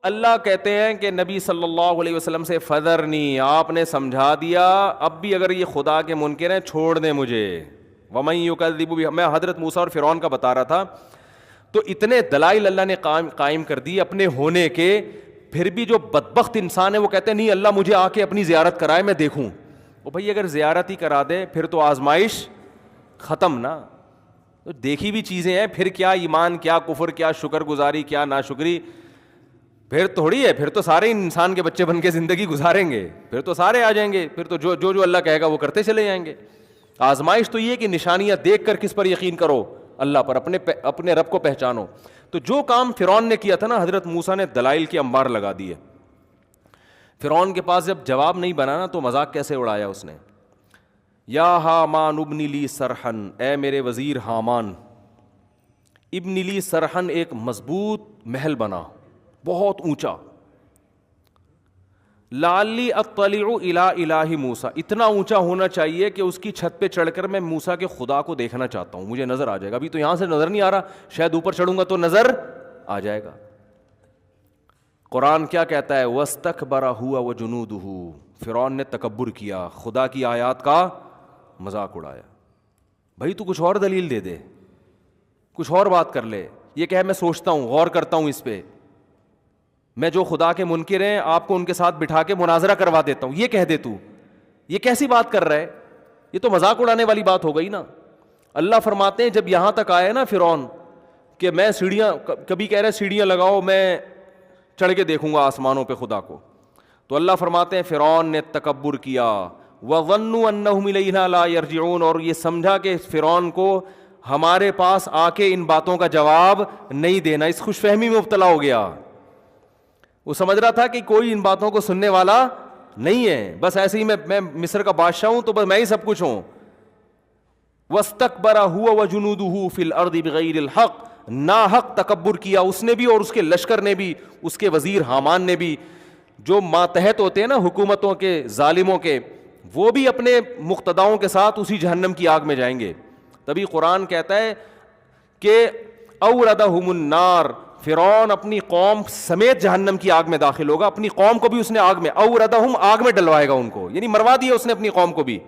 اللہ کہتے ہیں کہ نبی صلی اللہ علیہ وسلم سے فذرنی، آپ نے سمجھا دیا، اب بھی اگر یہ خدا کے منکر ہیں چھوڑ دیں مجھے. ومن یکذب بہ، میں حضرت موسیٰ اور فرعون کا بتا رہا تھا. تو اتنے دلائل اللہ نے قائم کر دی اپنے ہونے کے، پھر بھی جو بدبخت انسان ہے وہ کہتے ہیں نہیں اللہ مجھے آ کے اپنی زیارت کرائے میں دیکھوں. وہ بھائی اگر زیارت ہی کرا دے پھر تو آزمائش ختم نا. تو دیکھی بھی چیزیں ہیں، پھر کیا ایمان، کیا کفر، کیا شکر گزاری، کیا ناشکری، پھر تھوڑی ہے. پھر تو سارے انسان کے بچے بن کے زندگی گزاریں گے، پھر تو سارے آ جائیں گے، پھر تو جو اللہ کہے گا وہ کرتے چلے جائیں گے. آزمائش تو یہ کہ نشانیاں دیکھ کر کس پر یقین کرو، اللہ پر، اپنے رب کو پہچانو. تو جو کام فرعون نے کیا تھا نا، حضرت موسیٰ نے دلائل کی انبار لگا دی ہے. فرعون کے پاس جب جواب نہیں بنا نا تو مذاق کیسے اڑایا اس نے. یا حامان ابن لی سرحن، اے میرے وزیر حامان، ابن لی سرحن، ایک مضبوط محل بنا بہت اونچا. لعلی اطلع الی الہ موسیٰ، اتنا اونچا ہونا چاہیے کہ اس کی چھت پہ چڑھ کر میں موسیٰ کے خدا کو دیکھنا چاہتا ہوں، مجھے نظر آ جائے گا. ابھی تو یہاں سے نظر نہیں آ رہا، شاید اوپر چڑھوں گا تو نظر آ جائے گا. قرآن کیا کہتا ہے؟ واستکبر هو وجنودہ، فرعون نے تکبر کیا، خدا کی آیات کا مذاق اڑایا. بھائی تو کچھ اور دلیل دے دے، کچھ اور بات کر لے. یہ کہ میں سوچتا ہوں، غور کرتا ہوں اس پہ، میں جو خدا کے منکر ہیں آپ کو ان کے ساتھ بٹھا کے مناظرہ کروا دیتا ہوں، یہ کہہ دے تو. یہ کیسی بات کر رہا ہے؟ یہ تو مذاق اڑانے والی بات ہو گئی نا. اللہ فرماتے ہیں جب یہاں تک آئے نا فرعون کہ میں سیڑھیاں، کبھی کہہ رہے سیڑھیاں لگاؤ میں چڑھ کے دیکھوں گا آسمانوں پہ خدا کو، تو اللہ فرماتے ہیں فرعون نے تکبر کیا. وَظَنُّوا أَنَّهُمْ إِلَيْنَا لَا يَرْجِعُونَ، اور یہ سمجھا کہ فرعون کو ہمارے پاس آ کے ان باتوں کا جواب نہیں دینا. اس خوش فہمی میں مبتلا ہو گیا. وہ سمجھ رہا تھا کہ کوئی ان باتوں کو سننے والا نہیں ہے، بس ایسے ہی میں مصر کا بادشاہ ہوں تو بس میں ہی سب کچھ ہوں. وَاسْتَكْبَرَ هُوَ وَجُنُودُهُ فِي الْأَرْضِ بِغَيْرِ الْحَقِّ، ناحق تکبر کیا اس نے بھی اور اس کے لشکر نے بھی، اس کے وزیر حامان نے بھی. جو ماتحت ہوتے ہیں نا حکومتوں کے، ظالموں کے، وہ بھی اپنے مقتداؤں کے ساتھ اسی جہنم کی آگ میں جائیں گے. تبھی قرآن کہتا ہے کہ اوردہم النار، فرعون اپنی قوم سمیت جہنم کی آگ میں داخل ہوگا. اپنی قوم کو بھی اس نے آگ میں، اوردہم، آگ میں ڈلوائے گا ان کو، یعنی مروا دیا اس نے اپنی قوم کو بھی.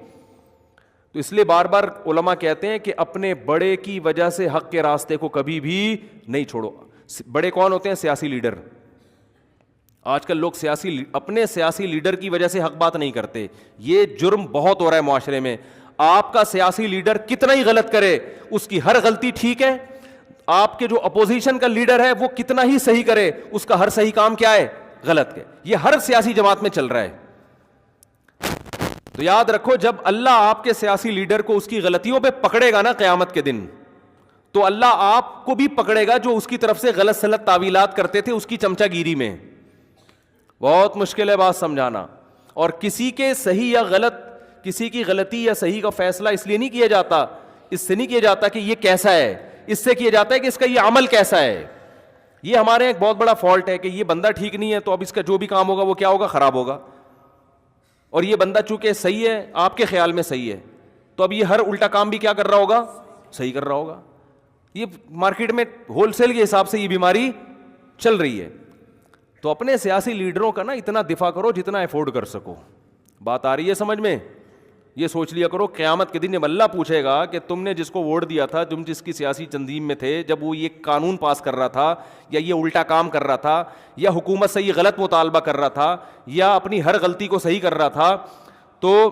تو اس لیے بار بار علماء کہتے ہیں کہ اپنے بڑے کی وجہ سے حق کے راستے کو کبھی بھی نہیں چھوڑو. بڑے کون ہوتے ہیں؟ سیاسی لیڈر. آج کل لوگ اپنے سیاسی لیڈر کی وجہ سے حق بات نہیں کرتے. یہ جرم بہت ہو رہا ہے معاشرے میں. آپ کا سیاسی لیڈر کتنا ہی غلط کرے اس کی ہر غلطی ٹھیک ہے. آپ کے جو اپوزیشن کا لیڈر ہے وہ کتنا ہی صحیح کرے اس کا ہر صحیح کام کیا ہے؟ غلط ہے. یہ ہر سیاسی جماعت میں چل رہا ہے. تو یاد رکھو جب اللہ آپ کے سیاسی لیڈر کو اس کی غلطیوں پہ پکڑے گا نا قیامت کے دن، تو اللہ آپ کو بھی پکڑے گا جو اس کی طرف سے غلط سلط تعویلات کرتے تھے اس کی چمچہ گیری میں. بہت مشکل ہے بات سمجھانا. اور کسی کے صحیح یا غلط، کسی کی غلطی یا صحیح کا فیصلہ اس لیے نہیں کیا جاتا، اس سے نہیں کیا جاتا کہ یہ کیسا ہے، اس سے کیا جاتا ہے کہ اس کا یہ عمل کیسا ہے. یہ ہمارے ایک بہت بڑا فالٹ ہے کہ یہ بندہ ٹھیک نہیں ہے تو اب اس کا جو بھی کام ہوگا وہ کیا ہوگا؟ خراب ہوگا. اور یہ بندہ چونکہ صحیح ہے، آپ کے خیال میں صحیح ہے، تو اب یہ ہر الٹا کام بھی کیا کر رہا ہوگا؟ صحیح کر رہا ہوگا. یہ مارکیٹ میں ہول سیل کے حساب سے یہ بیماری چل رہی ہے. تو اپنے سیاسی لیڈروں کا نا اتنا دفاع کرو جتنا افورڈ کر سکو. بات آ رہی ہے سمجھ میں؟ یہ سوچ لیا کرو قیامت کے دن جب اللہ پوچھے گا کہ تم نے جس کو ووٹ دیا تھا، تم جس کی سیاسی تنظیم میں تھے، جب وہ یہ قانون پاس کر رہا تھا یا یہ الٹا کام کر رہا تھا یا حکومت سے یہ غلط مطالبہ کر رہا تھا یا اپنی ہر غلطی کو صحیح کر رہا تھا، تو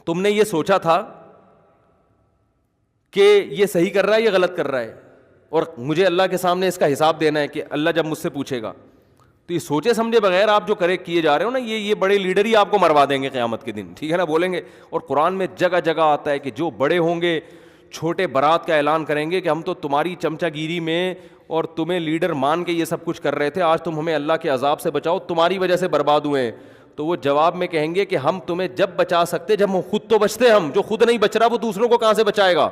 تم نے یہ سوچا تھا کہ یہ صحیح کر رہا ہے یا غلط کر رہا ہے، اور مجھے اللہ کے سامنے اس کا حساب دینا ہے کہ اللہ جب مجھ سے پوچھے گا. تو یہ سوچے سمجھے بغیر آپ جو کیے جا رہے ہو نا، یہ بڑے لیڈر ہی آپ کو مروا دیں گے قیامت کے دن. ٹھیک ہے نا؟ بولیں گے. اور قرآن میں جگہ جگہ آتا ہے کہ جو بڑے ہوں گے چھوٹے برات کا اعلان کریں گے کہ ہم تو تمہاری چمچہ گیری میں اور تمہیں لیڈر مان کے یہ سب کچھ کر رہے تھے، آج تم ہمیں اللہ کے عذاب سے بچاؤ، تمہاری وجہ سے برباد ہوئے ہیں. تو وہ جواب میں کہیں گے کہ ہم تمہیں جب بچا سکتے جب ہم خود تو بچتے، ہم جو خود نہیں بچ رہا وہ دوسروں کو کہاں سے بچائے گا.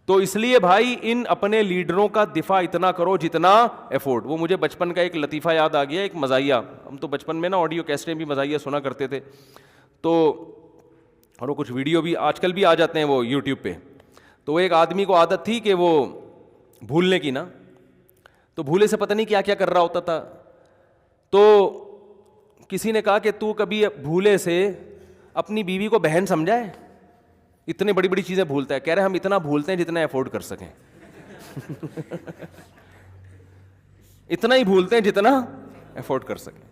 تو اس لیے بھائی ان اپنے لیڈروں کا دفاع اتنا کرو جتنا افورڈ. وہ مجھے بچپن کا ایک لطیفہ یاد آ گیا، ایک مزاحیہ. ہم تو بچپن میں نا آڈیو کیسٹیں بھی مزاحیہ سنا کرتے تھے، تو اور وہ کچھ ویڈیو بھی آج کل بھی آ جاتے ہیں وہ یوٹیوب پہ. تو وہ ایک آدمی کو عادت تھی کہ وہ بھولنے کی نا، تو بھولے سے پتہ نہیں کیا کیا کر رہا ہوتا تھا. تو کسی نے کہا کہ تو کبھی بھولے سے اپنی بیوی کو بہن سمجھا ہے؟ اتنی بڑی بڑی چیزیں بھولتا ہے. کہہ رہے ہم اتنا بھولتے ہیں جتنا افورڈ کر سکیں. اتنا ہی بھولتے ہیں جتنا افورڈ کر سکیں.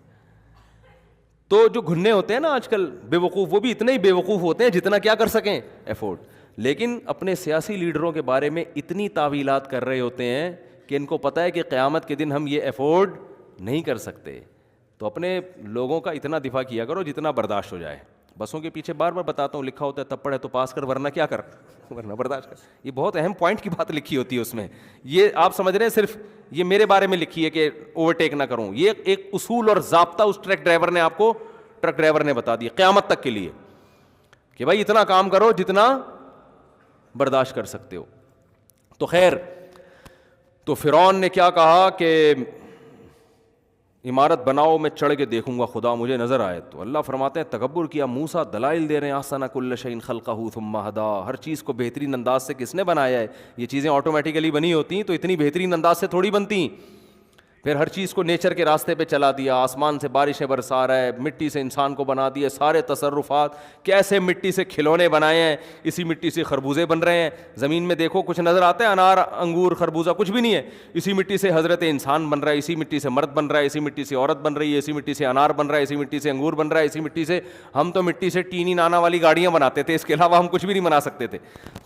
تو جو گھنے ہوتے ہیں نا آج کل بے وقوف, وہ بھی اتنے ہی بے وقوف ہوتے ہیں جتنا کیا کر سکیں, افورڈ. لیکن اپنے سیاسی لیڈروں کے بارے میں اتنی تعویلات کر رہے ہوتے ہیں کہ ان کو پتہ ہے کہ قیامت کے دن ہم یہ افورڈ نہیں کر سکتے. تو اپنے لوگوں کا اتنا دفاع کیا کرو جتنا برداشت ہو جائے. بسوں کے پیچھے بار بار بتاتا ہوں, لکھا ہوتا ہے تب پڑھے تو پاس کر, ورنہ کیا کر, ورنہ برداشت کر. یہ بہت اہم پوائنٹ کی بات لکھی ہوتی ہے اس میں. یہ آپ سمجھ رہے ہیں صرف یہ میرے بارے میں لکھی ہے کہ اوورٹیک نہ کروں. یہ ایک اصول اور ضابطہ اس ٹرک ڈرائیور نے بتا دیا قیامت تک کے لیے کہ بھائی اتنا کام کرو جتنا برداشت کر سکتے ہو. تو خیر, تو فرعون نے کیا کہا کہ عمارت بناؤ, میں چڑھ کے دیکھوں گا, خدا مجھے نظر آئے. تو اللہ فرماتے ہیں تکبر کیا, موسیٰ دلائل دے رہے ہیں, احسن کل شیء خلقہ ثم ہدی, ہر چیز کو بہترین انداز سے کس نے بنایا ہے. یہ چیزیں آٹومیٹیکلی بنی ہوتی ہیں تو اتنی بہترین انداز سے تھوڑی بنتی. پھر ہر چیز کو نیچر کے راستے پہ چلا دیا, آسمان سے بارشیں برسا رہا ہے, مٹی سے انسان کو بنا دیا, سارے تصرفات کیسے مٹی سے کھلونے بنائے ہیں, اسی مٹی سے خربوزے بن رہے ہیں. زمین میں دیکھو کچھ نظر آتا ہے, انار انگور خربوزہ کچھ بھی نہیں ہے. اسی مٹی سے حضرت انسان بن رہا ہے, اسی مٹی سے مرد بن رہا ہے, اسی مٹی سے عورت بن رہی ہے, اسی مٹی سے انار بن رہا ہے, اسی مٹی سے انگور بن رہا ہے, اسی مٹی سے. ہم تو مٹی سے ٹینی نانا والی گاڑیاں بناتے تھے, اس کے علاوہ ہم کچھ بھی نہیں بنا سکتے تھے.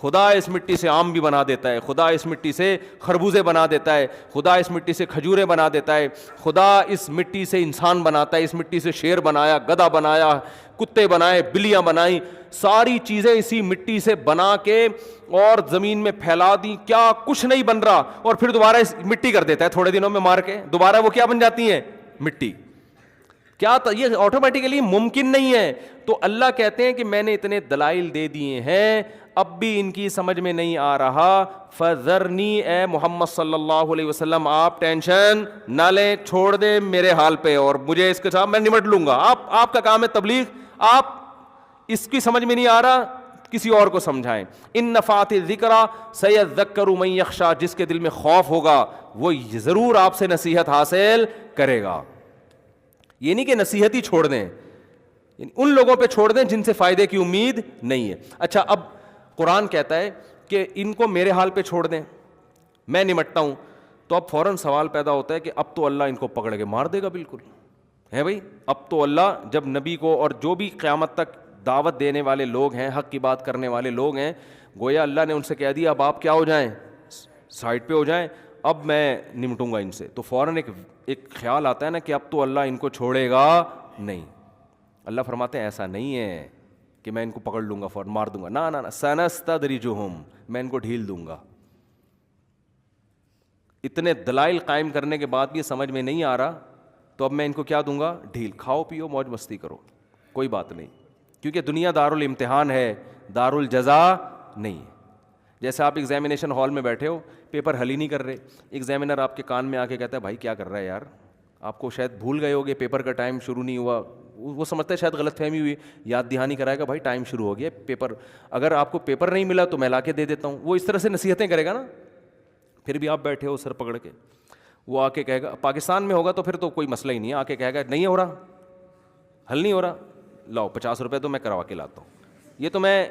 خدا اس مٹی سے آم بھی بنا دیتا ہے, خدا اس مٹی سے خربوزے بنا دیتا ہے, خدا اس مٹی سے کھجوریں بنا دیتا ہے, خدا اس مٹی سے انسان بناتا ہے, اس مٹی سے شیر بنایا, گدھا بنایا, کتے بنائے, بلیاں بنائیں, ساری چیزیں اسی مٹی سے بنا کے اور زمین میں پھیلا دی. کیا کچھ نہیں بن رہا, اور پھر دوبارہ اس مٹی کر دیتا ہے, تھوڑے دنوں میں مار کے دوبارہ وہ کیا بن جاتی ہیں, مٹی. کیا یہ آٹومیٹیکلی ممکن نہیں ہے. تو اللہ کہتے ہیں کہ میں نے اتنے دلائل دے دیے ہیں, اب بھی ان کی سمجھ میں نہیں آ رہا. فذرنی, اے محمد صلی اللہ علیہ وسلم آپ ٹینشن نہ لیں, چھوڑ دیں میرے حال پہ, اور مجھے اس کے ساتھ میں نمٹ لوں گا. آپ کا کام ہے تبلیغ, آپ اس کی سمجھ میں نہیں آ رہا کسی اور کو سمجھائیں. ان نفعت الذکریٰ سیذکر من یخشیٰ, جس کے دل میں خوف ہوگا وہ ضرور آپ سے نصیحت حاصل کرے گا. یہ نہیں کہ نصیحت ہی چھوڑ دیں, ان لوگوں پہ چھوڑ دیں جن سے فائدے کی امید نہیں ہے. اچھا, اب قرآن کہتا ہے کہ ان کو میرے حال پہ چھوڑ دیں, میں نمٹتا ہوں. تو اب فوراً سوال پیدا ہوتا ہے کہ اب تو اللہ ان کو پکڑ کے مار دے گا. بالکل ہے بھائی, اب تو اللہ جب نبی کو اور جو بھی قیامت تک دعوت دینے والے لوگ ہیں, حق کی بات کرنے والے لوگ ہیں, گویا اللہ نے ان سے کہہ دیا اب آپ کیا ہو جائیں, سائڈ پہ ہو جائیں, اب میں نمٹوں گا ان سے. تو فوراً ایک خیال آتا ہے نا کہ اب تو اللہ ان کو چھوڑے گا نہیں. اللہ فرماتے ہیں ایسا نہیں ہے کہ میں ان کو پکڑ لوں گا فوراً مار دوں گا, نہ سنستدرجہم, میں ان کو ڈھیل دوں گا. اتنے دلائل قائم کرنے کے بعد بھی یہ سمجھ میں نہیں آ رہا, تو اب میں ان کو کیا دوں گا, ڈھیل. کھاؤ پیو موج مستی کرو, کوئی بات نہیں, کیونکہ دنیا دارالامتحان ہے, دارالجزا نہیں ہے. جیسے آپ ایگزامینیشن ہال میں بیٹھے ہو, پیپر حل ہی نہیں کر رہے, ایگزامینر آپ کے کان میں آ کے کہتا ہے بھائی کیا کر رہا ہے یار, آپ کو شاید بھول گئے ہوگے, پیپر کا ٹائم شروع نہیں ہوا, وہ سمجھتا ہے شاید غلط فہمی ہوئی, یاد دہانی کرائے گا بھائی ٹائم شروع ہو گیا پیپر, اگر آپ کو پیپر نہیں ملا تو میں لا کے دے دیتا ہوں. وہ اس طرح سے نصیحتیں کرے گا نا. پھر بھی آپ بیٹھے ہو سر پکڑ کے, وہ آ کے کہے گا, پاکستان میں ہوگا تو پھر تو کوئی مسئلہ ہی نہیں ہے, آ کے کہے گا نہیں ہو رہا, حل نہیں ہو رہا, لاؤ 50 روپے تو میں کروا کے لاتا ہوں. یہ تو میں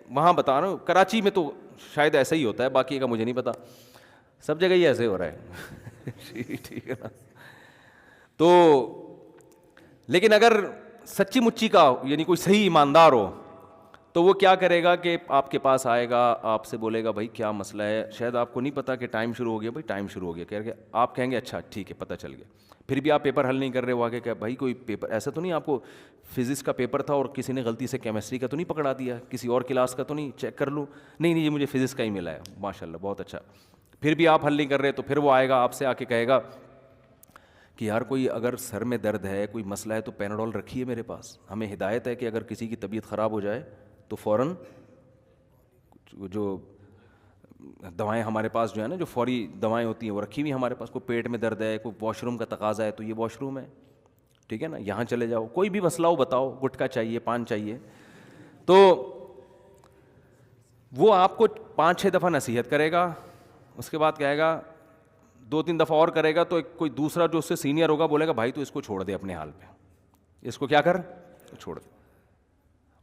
وہاں بتا رہا ہوں, کراچی میں تو شاید ایسا ہی ہوتا ہے, باقی کا مجھے نہیں پتا, سب جگہ ہی ایسے ہو رہا ہے. ٹھیک ہے نا. تو لیکن اگر سچی مچی کا یعنی کوئی صحیح ایماندار ہو تو وہ کیا کرے گا کہ آپ کے پاس آئے گا, آپ سے بولے گا بھائی کیا مسئلہ ہے, شاید آپ کو نہیں پتا کہ ٹائم شروع ہو گیا, بھائی ٹائم شروع ہو گیا, کہہ کے آپ کہیں گے اچھا ٹھیک ہے پتہ چل گیا. پھر بھی آپ پیپر حل نہیں کر رہے, وہ آگے کہ بھائی کوئی پیپر ایسا تو نہیں آپ کو فزکس کا پیپر تھا اور کسی نے غلطی سے کیمسٹری کا تو نہیں پکڑا دیا, کسی اور کلاس کا تو نہیں, چیک کر لوں, نہیں یہ مجھے فزکس کا ہی ملا ہے, ماشاء اللہ بہت اچھا. پھر بھی آپ حل نہیں کر رہے, تو پھر وہ آئے گا آپ سے آ کے کہے گا کہ یار کوئی اگر سر میں درد ہے, کوئی مسئلہ ہے تو پیناڈول رکھیے میرے پاس. ہمیں ہدایت ہے کہ اگر کسی کی طبیعت خراب ہو جائے تو فوراً جو دوائیں ہمارے پاس جو ہے نا, جو فوری دوائیں ہوتی ہیں وہ رکھی ہوئی ہمارے پاس. کوئی پیٹ میں درد ہے, کوئی واش روم کا تقاضا ہے تو یہ واش روم ہے, ٹھیک ہے نا, یہاں چلے جاؤ. کوئی بھی مسئلہ ہو بتاؤ, گٹکا چاہیے, پان چاہیے, تو وہ آپ کو 5-6 دفعہ نصیحت کرے گا. اس کے بعد کہے گا 2-3 دفعہ اور کرے گا تو کوئی دوسرا جو اس سے سینئر ہوگا بولے گا بھائی تو اس کو چھوڑ دے اپنے حال پہ, اس کو کیا کر, چھوڑ دے.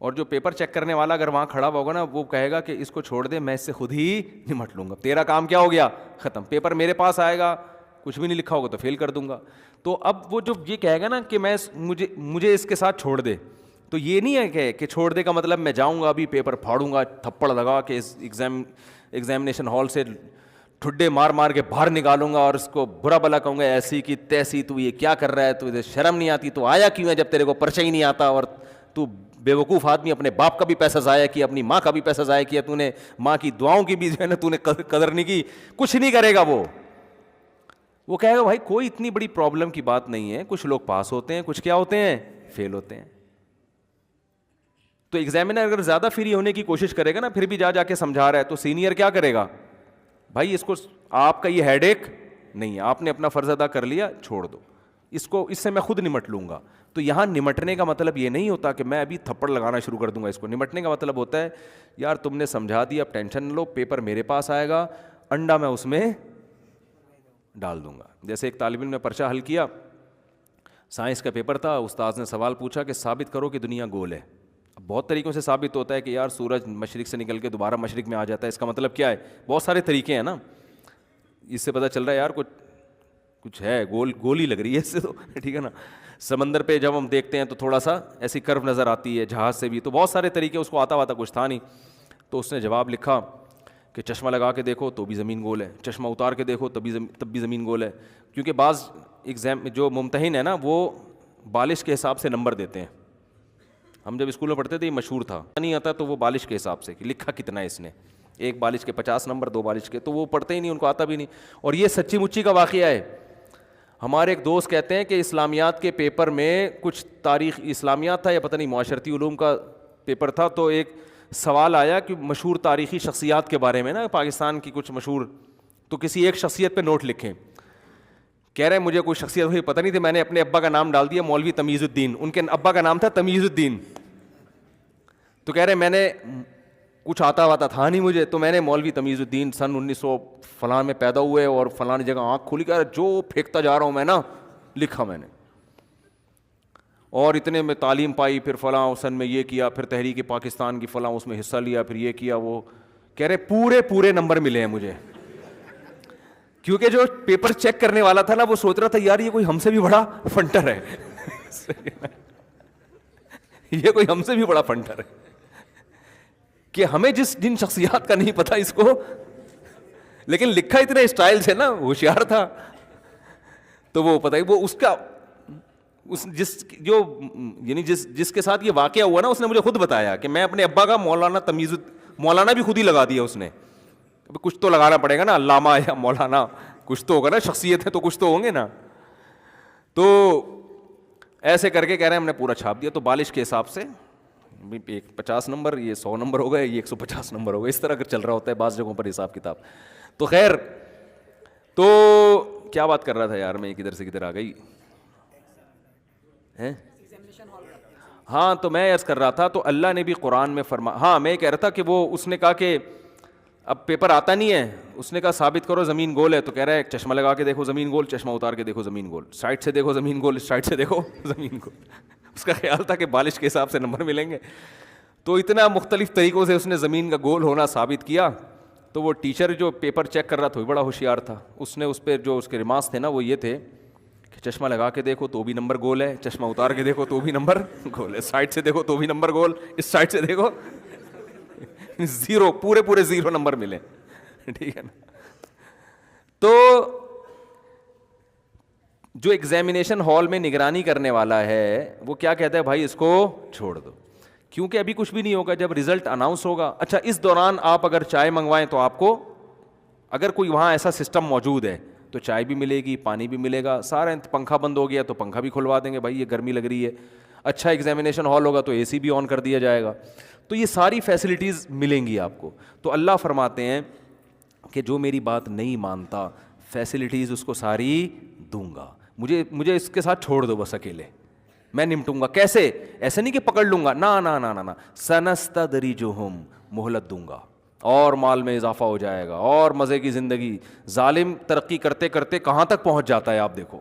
اور جو پیپر چیک کرنے والا اگر وہاں کھڑا ہوگا نا, وہ کہے گا کہ اس کو چھوڑ دے, میں اس سے خود ہی نمٹ لوں گا, تیرا کام کیا ہو گیا, ختم. پیپر میرے پاس آئے گا, کچھ بھی نہیں لکھا ہوگا تو فیل کر دوں گا. تو اب وہ جو یہ کہے گا نا کہ مجھے اس کے ساتھ چھوڑ دے, تو یہ نہیں ہے کہ چھوڑ دے کا مطلب میں جاؤں گا ابھی پیپر پھاڑوں گا, تھپڑ لگا کے اس ایگزامینیشن ہال سے ٹھڈے مار مار کے باہر نکالوں گا اور اس کو برا بلا کہوں گا ایسی کی تیسی, تو یہ کیا کر رہا ہے, تو شرم نہیں آتی, تو آیا کیوں ہے جب تیرے کو پرچہ ہی نہیں آتا, اور تو بے وقوف آدمی اپنے باپ کا بھی پیسہ ضائع کیا, اپنی ماں کا بھی پیسہ ضائع کیا, تو نے ماں کی دعاؤں کی بھی جو ہے نا تو نے قدر نہیں کی. کچھ نہیں کرے گا وہ کہے گا بھائی کوئی اتنی بڑی پرابلم کی بات نہیں ہے, کچھ لوگ پاس ہوتے ہیں, کچھ کیا ہوتے ہیں, فیل ہوتے ہیں. تو ایگزامینر اگر زیادہ فری ہونے کی کوشش کرے گا نا, پھر بھی جا کے سمجھا رہا ہے, تو سینئر کیا کرے گا, بھائی اس کو, آپ کا یہ ہیڈ ایک نہیں ہے, آپ نے اپنا فرض ادا کر لیا, چھوڑ دو اس سے میں خود نمٹ لوں گا. تو یہاں نمٹنے کا مطلب یہ نہیں ہوتا کہ میں ابھی تھپڑ لگانا شروع کر دوں گا اس کو. نمٹنے کا مطلب ہوتا ہے یار تم نے سمجھا دیا, اب ٹینشن نہ لو, پیپر میرے پاس آئے گا, انڈا میں اس میں ڈال دوں گا. جیسے ایک طالب علم نے پرچہ حل کیا, سائنس کا پیپر تھا, استاذ نے سوال پوچھا کہ ثابت کرو کہ دنیا گول ہے. اب بہت طریقوں سے ثابت ہوتا ہے کہ یار سورج مشرق سے نکل کے دوبارہ مشرق میں آ جاتا ہے, اس کا مطلب کیا ہے, بہت سارے طریقے ہیں نا, اس سے پتہ چل رہا ہے یار کچھ ہے, گول ہی لگ رہی ہے اس سے تو, ٹھیک ہے نا. سمندر پہ جب ہم دیکھتے ہیں تو تھوڑا سا ایسی کرو نظر آتی ہے, جہاز سے بھی, تو بہت سارے طریقے, اس کو آتا کچھ تھا نہیں. تو اس نے جواب لکھا کہ چشمہ لگا کے دیکھو تو بھی زمین گول ہے, چشمہ اتار کے دیکھو تب بھی زمین گول ہے. کیونکہ بعض ایگزام جو ممتحن ہے نا وہ بالش کے حساب سے نمبر دیتے ہیں. ہم جب اسکول میں پڑھتے تھے یہ مشہور تھا, نہیں آتا تو وہ بالش کے حساب سے کہ لکھا کتنا ہے اس نے, ایک بالش کے 50 نمبر, 2 بالش کے, تو وہ پڑھتے ہی نہیں, ان کو آتا بھی نہیں. اور یہ سچی مچی کا واقعہ ہے. ہمارے ایک دوست کہتے ہیں کہ اسلامیات کے پیپر میں کچھ تاریخ, اسلامیات تھا یا پتہ نہیں معاشرتی علوم کا پیپر تھا, تو ایک سوال آیا کہ مشہور تاریخی شخصیات کے بارے میں نا, پاکستان کی کچھ مشہور, تو کسی ایک شخصیت پہ نوٹ لکھیں. کہہ رہے ہیں مجھے کوئی شخصیت ہوئی پتہ نہیں تھی, میں نے اپنے ابا کا نام ڈال دیا مولوی تمیز الدین, ان کے ابا کا نام تھا تمیز الدین. تو کہہ رہے ہیں میں نے کچھ آتا تھا نہیں مجھے, تو میں نے مولوی تمیز الدین سن 1900 فلاں میں پیدا ہوئے اور فلانی جگہ آنکھ کھلی, کر جو پھینکتا جا رہا ہوں میں نا, لکھا میں نے, اور اتنے میں تعلیم پائی, پھر فلاں سن میں یہ کیا, پھر تحریک پاکستان کی فلاں اس میں حصہ لیا, پھر یہ کیا وہ. کہہ رہے پورے نمبر ملے ہیں مجھے, کیونکہ جو پیپر چیک کرنے والا تھا نا وہ سوچ رہا تھا یار یہ کوئی ہم سے بھی بڑا فنٹر ہے, یہ کوئی ہم سے بھی بڑا فنٹر ہے, کہ ہمیں جن شخصیات کا نہیں پتا اس کو, لیکن لکھا اتنے اسٹائل سے نا, ہوشیار تھا. تو وہ پتہ ہی وہ اس کا جس کے ساتھ یہ واقعہ ہوا نا, اس نے مجھے خود بتایا کہ میں اپنے ابا کا مولانا بھی خود ہی لگا دیا اس نے. کچھ تو لگانا پڑے گا نا, علامہ یا مولانا کچھ تو ہوگا نا, شخصیت ہے تو کچھ تو ہوں گے نا. تو ایسے کر کے کہہ رہے ہیں ہم نے پورا چھاپ دیا. تو بالش کے حساب سے 50 نمبر, یہ 100 نمبر ہو گئے, یہ 150 نمبر ہو گئے, اس طرح کا چل رہا ہوتا ہے بعض جگہوں پر حساب کتاب. تو خیر, تو کیا بات کر رہا تھا یار میں, کدھر سے کدھر آ گئی. ہاں تو میں عرض کر رہا تھا, تو اللہ نے بھی قرآن میں ہاں میں کہہ رہا تھا کہ وہ اس نے کہا کہ اب پیپر آتا نہیں ہے, اس نے کہا ثابت کرو زمین گول ہے. تو کہہ رہا ہے چشمہ لگا کے دیکھو زمین گول, چشمہ اتار کے دیکھو زمین گول, سائڈ سے دیکھو زمین گول, سائڈ سے دیکھو زمین گول. اس کا خیال تھا کہ بالش کے حساب سے نمبر ملیں گے. تو اتنا مختلف طریقوں سے اس نے زمین کا گول ہونا ثابت کیا. تو وہ ٹیچر جو پیپر چیک کر رہا تھا وہ بڑا ہوشیار تھا, اس نے اس پہ جو اس کے ریمارکس تھے نا وہ یہ تھے کہ چشمہ لگا کے دیکھو تو بھی نمبر گول ہے, چشمہ اتار کے دیکھو تو بھی نمبر گول ہے, سائڈ سے دیکھو تو بھی نمبر گول, اس سائڈ سے دیکھو زیرو, پورے 0 نمبر ملے, ٹھیک ہے نا. تو جو ایگزامینیشن ہال میں نگرانی کرنے والا ہے وہ کیا کہتا ہے, بھائی اس کو چھوڑ دو, کیونکہ ابھی کچھ بھی نہیں ہوگا, جب رزلٹ اناؤنس ہوگا. اچھا اس دوران آپ اگر چائے منگوائیں تو آپ کو, اگر کوئی وہاں ایسا سسٹم موجود ہے تو چائے بھی ملے گی, پانی بھی ملے گا, سارا پنکھا بند ہو گیا تو پنکھا بھی کھلوا دیں گے, بھائی یہ گرمی لگ رہی ہے. اچھا ایگزامینیشن ہال ہوگا تو اے سی بھی آن کر دیا جائے گا. تو یہ ساری فیسلٹیز ملیں گی آپ کو. تو اللہ فرماتے ہیں کہ جو میری بات نہیں مانتا فیسلٹیز اس کو ساری دوں گا, مجھے اس کے ساتھ چھوڑ دو بس اکیلے, میں نمٹوں گا. کیسے؟ ایسے نہیں کہ پکڑ لوں گا, نا نا نا نا نا, سنستدرجہم, مہلت دوں گا, اور مال میں اضافہ ہو جائے گا اور مزے کی زندگی. ظالم ترقی کرتے کرتے کہاں تک پہنچ جاتا ہے آپ دیکھو.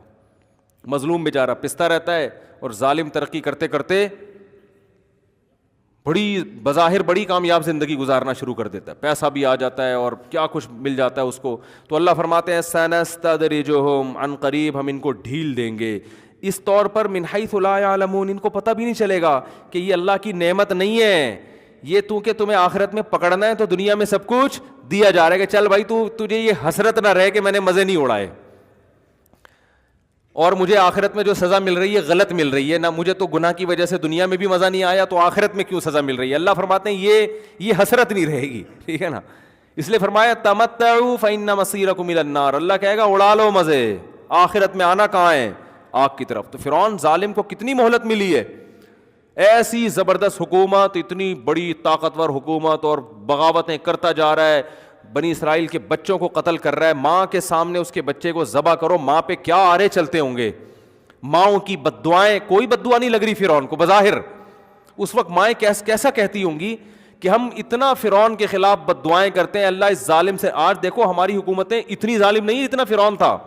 مظلوم بیچارہ پستا رہتا ہے اور ظالم ترقی کرتے کرتے بڑی بظاہر بڑی کامیاب زندگی گزارنا شروع کر دیتا ہے, پیسہ بھی آ جاتا ہے اور کیا کچھ مل جاتا ہے اس کو. تو اللہ فرماتے ہیں سنستدرجہم, عن قریب ہم ان کو ڈھیل دیں گے, اس طور پر من حیث لا یعلمون, ان کو پتہ بھی نہیں چلے گا کہ یہ اللہ کی نعمت نہیں ہے, یہ تو کہ تمہیں آخرت میں پکڑنا ہے تو دنیا میں سب کچھ دیا جا رہا ہے کہ چل بھائی تجھے یہ حسرت نہ رہے کہ میں نے مزے نہیں اڑائے اور مجھے آخرت میں جو سزا مل رہی ہے غلط مل رہی ہے. نہ مجھے تو گناہ کی وجہ سے دنیا میں بھی مزہ نہیں آیا تو آخرت میں کیوں سزا مل رہی ہے. اللہ فرماتے ہیں یہ حسرت نہیں رہے گی, ٹھیک ہے نا. اس لیے فرمایا تمتعوا فإن مصيركم إلى النار, اللہ کہے گا اڑا لو مزے, آخرت میں آنا کہاں ہے, آگ کی طرف. تو فرعون ظالم کو کتنی مہلت ملی ہے, ایسی زبردست حکومت, اتنی بڑی طاقتور حکومت, اور بغاوتیں کرتا جا رہا ہے, بنی اسرائیل کے بچوں کو قتل کر رہا ہے. ماں کے سامنے اس کے بچے کو ذبح کرو, ماں پہ کیا آرے چلتے ہوں گے. ماؤں کی بد دعائیں, کوئی بد دعا نہیں لگ رہی فرعون کو بظاہر. اس وقت مائیں کیسا کہتی ہوں گی کہ ہم اتنا فرعون کے خلاف بد دعائیں کرتے ہیں, اللہ اس ظالم سے. آج دیکھو ہماری حکومتیں اتنی ظالم نہیں اتنا فرعون تھا.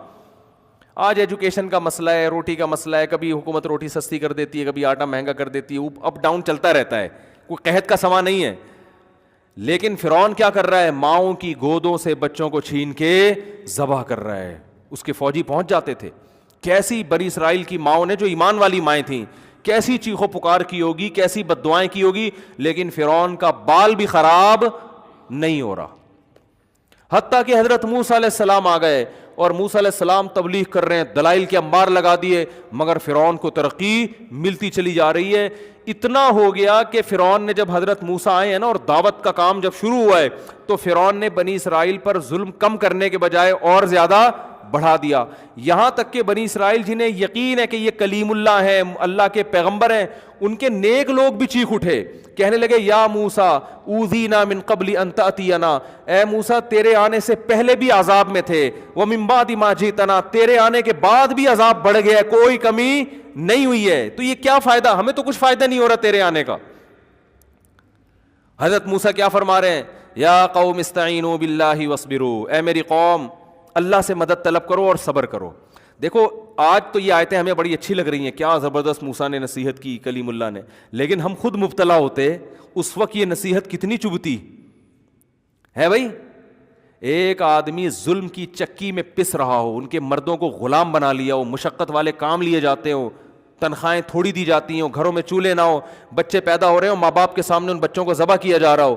آج ایجوکیشن کا مسئلہ ہے, روٹی کا مسئلہ ہے, کبھی حکومت روٹی سستی کر دیتی ہے, کبھی آٹا مہنگا کر دیتی ہے, اپ ڈاؤن چلتا رہتا ہے, کوئی قحط کا سما نہیں ہے. لیکن فرعون کیا کر رہا ہے, ماؤں کی گودوں سے بچوں کو چھین کے ذبح کر رہا ہے. اس کے فوجی پہنچ جاتے تھے. کیسی بنی اسرائیل کی ماؤں نے, جو ایمان والی مائیں تھیں, کیسی چیخو پکار کی ہوگی, کیسی بد دعائیں کی ہوگی, لیکن فرعون کا بال بھی خراب نہیں ہو رہا. حتیٰ کہ حضرت موسیٰ علیہ السلام آ گئے اور موسیٰ علیہ السلام تبلیغ کر رہے ہیں, دلائل کے انبار لگا دیے, مگر فرعون کو ترقی ملتی چلی جا رہی ہے. اتنا ہو گیا کہ فرعون نے, جب حضرت موسیٰ آئے ہیں نا اور دعوت کا کام جب شروع ہوا ہے, تو فرعون نے بنی اسرائیل پر ظلم کم کرنے کے بجائے اور زیادہ بڑھا دیا. یہاں تک کہ بنی اسرائیل جنہیں یقین ہے کہ یہ کلیم اللہ ہے, اللہ کے پیغمبر ہیں, ان کے نیک لوگ بھی چیخ اٹھے, کہنے لگے یا موسیٰ اوذینا من قبل ان تأتینا, اے موسیٰ تیرے آنے سے پہلے بھی عذاب میں تھے, ومن بعد ما جئتنا, تیرے آنے کے بعد بھی عذاب بڑھ گیا, کوئی کمی نہیں ہوئی ہے, تو یہ کیا فائدہ, ہمیں تو کچھ فائدہ نہیں ہو رہا تیرے آنے کا. حضرت موسیٰ کیا فرما رہے ہیں, یا قوم استعینوا باللہ واصبروا, اے میری قوم اللہ سے مدد طلب کرو اور صبر کرو. دیکھو آج تو یہ آیتیں ہمیں بڑی اچھی لگ رہی ہیں, کیا زبردست موسیٰ نے نصیحت کی, کلیم اللہ نے, لیکن ہم خود مبتلا ہوتے اس وقت یہ نصیحت کتنی چبھتی ہے. بھائی ایک آدمی ظلم کی چکی میں پس رہا ہو, ان کے مردوں کو غلام بنا لیا ہو, مشقت والے کام لیے جاتے ہوں, تنخواہیں تھوڑی دی جاتی ہوں, گھروں میں چولہے نہ ہو, بچے پیدا ہو رہے ہوں, ماں باپ کے سامنے ان بچوں کو ذبح کیا جا رہا ہو,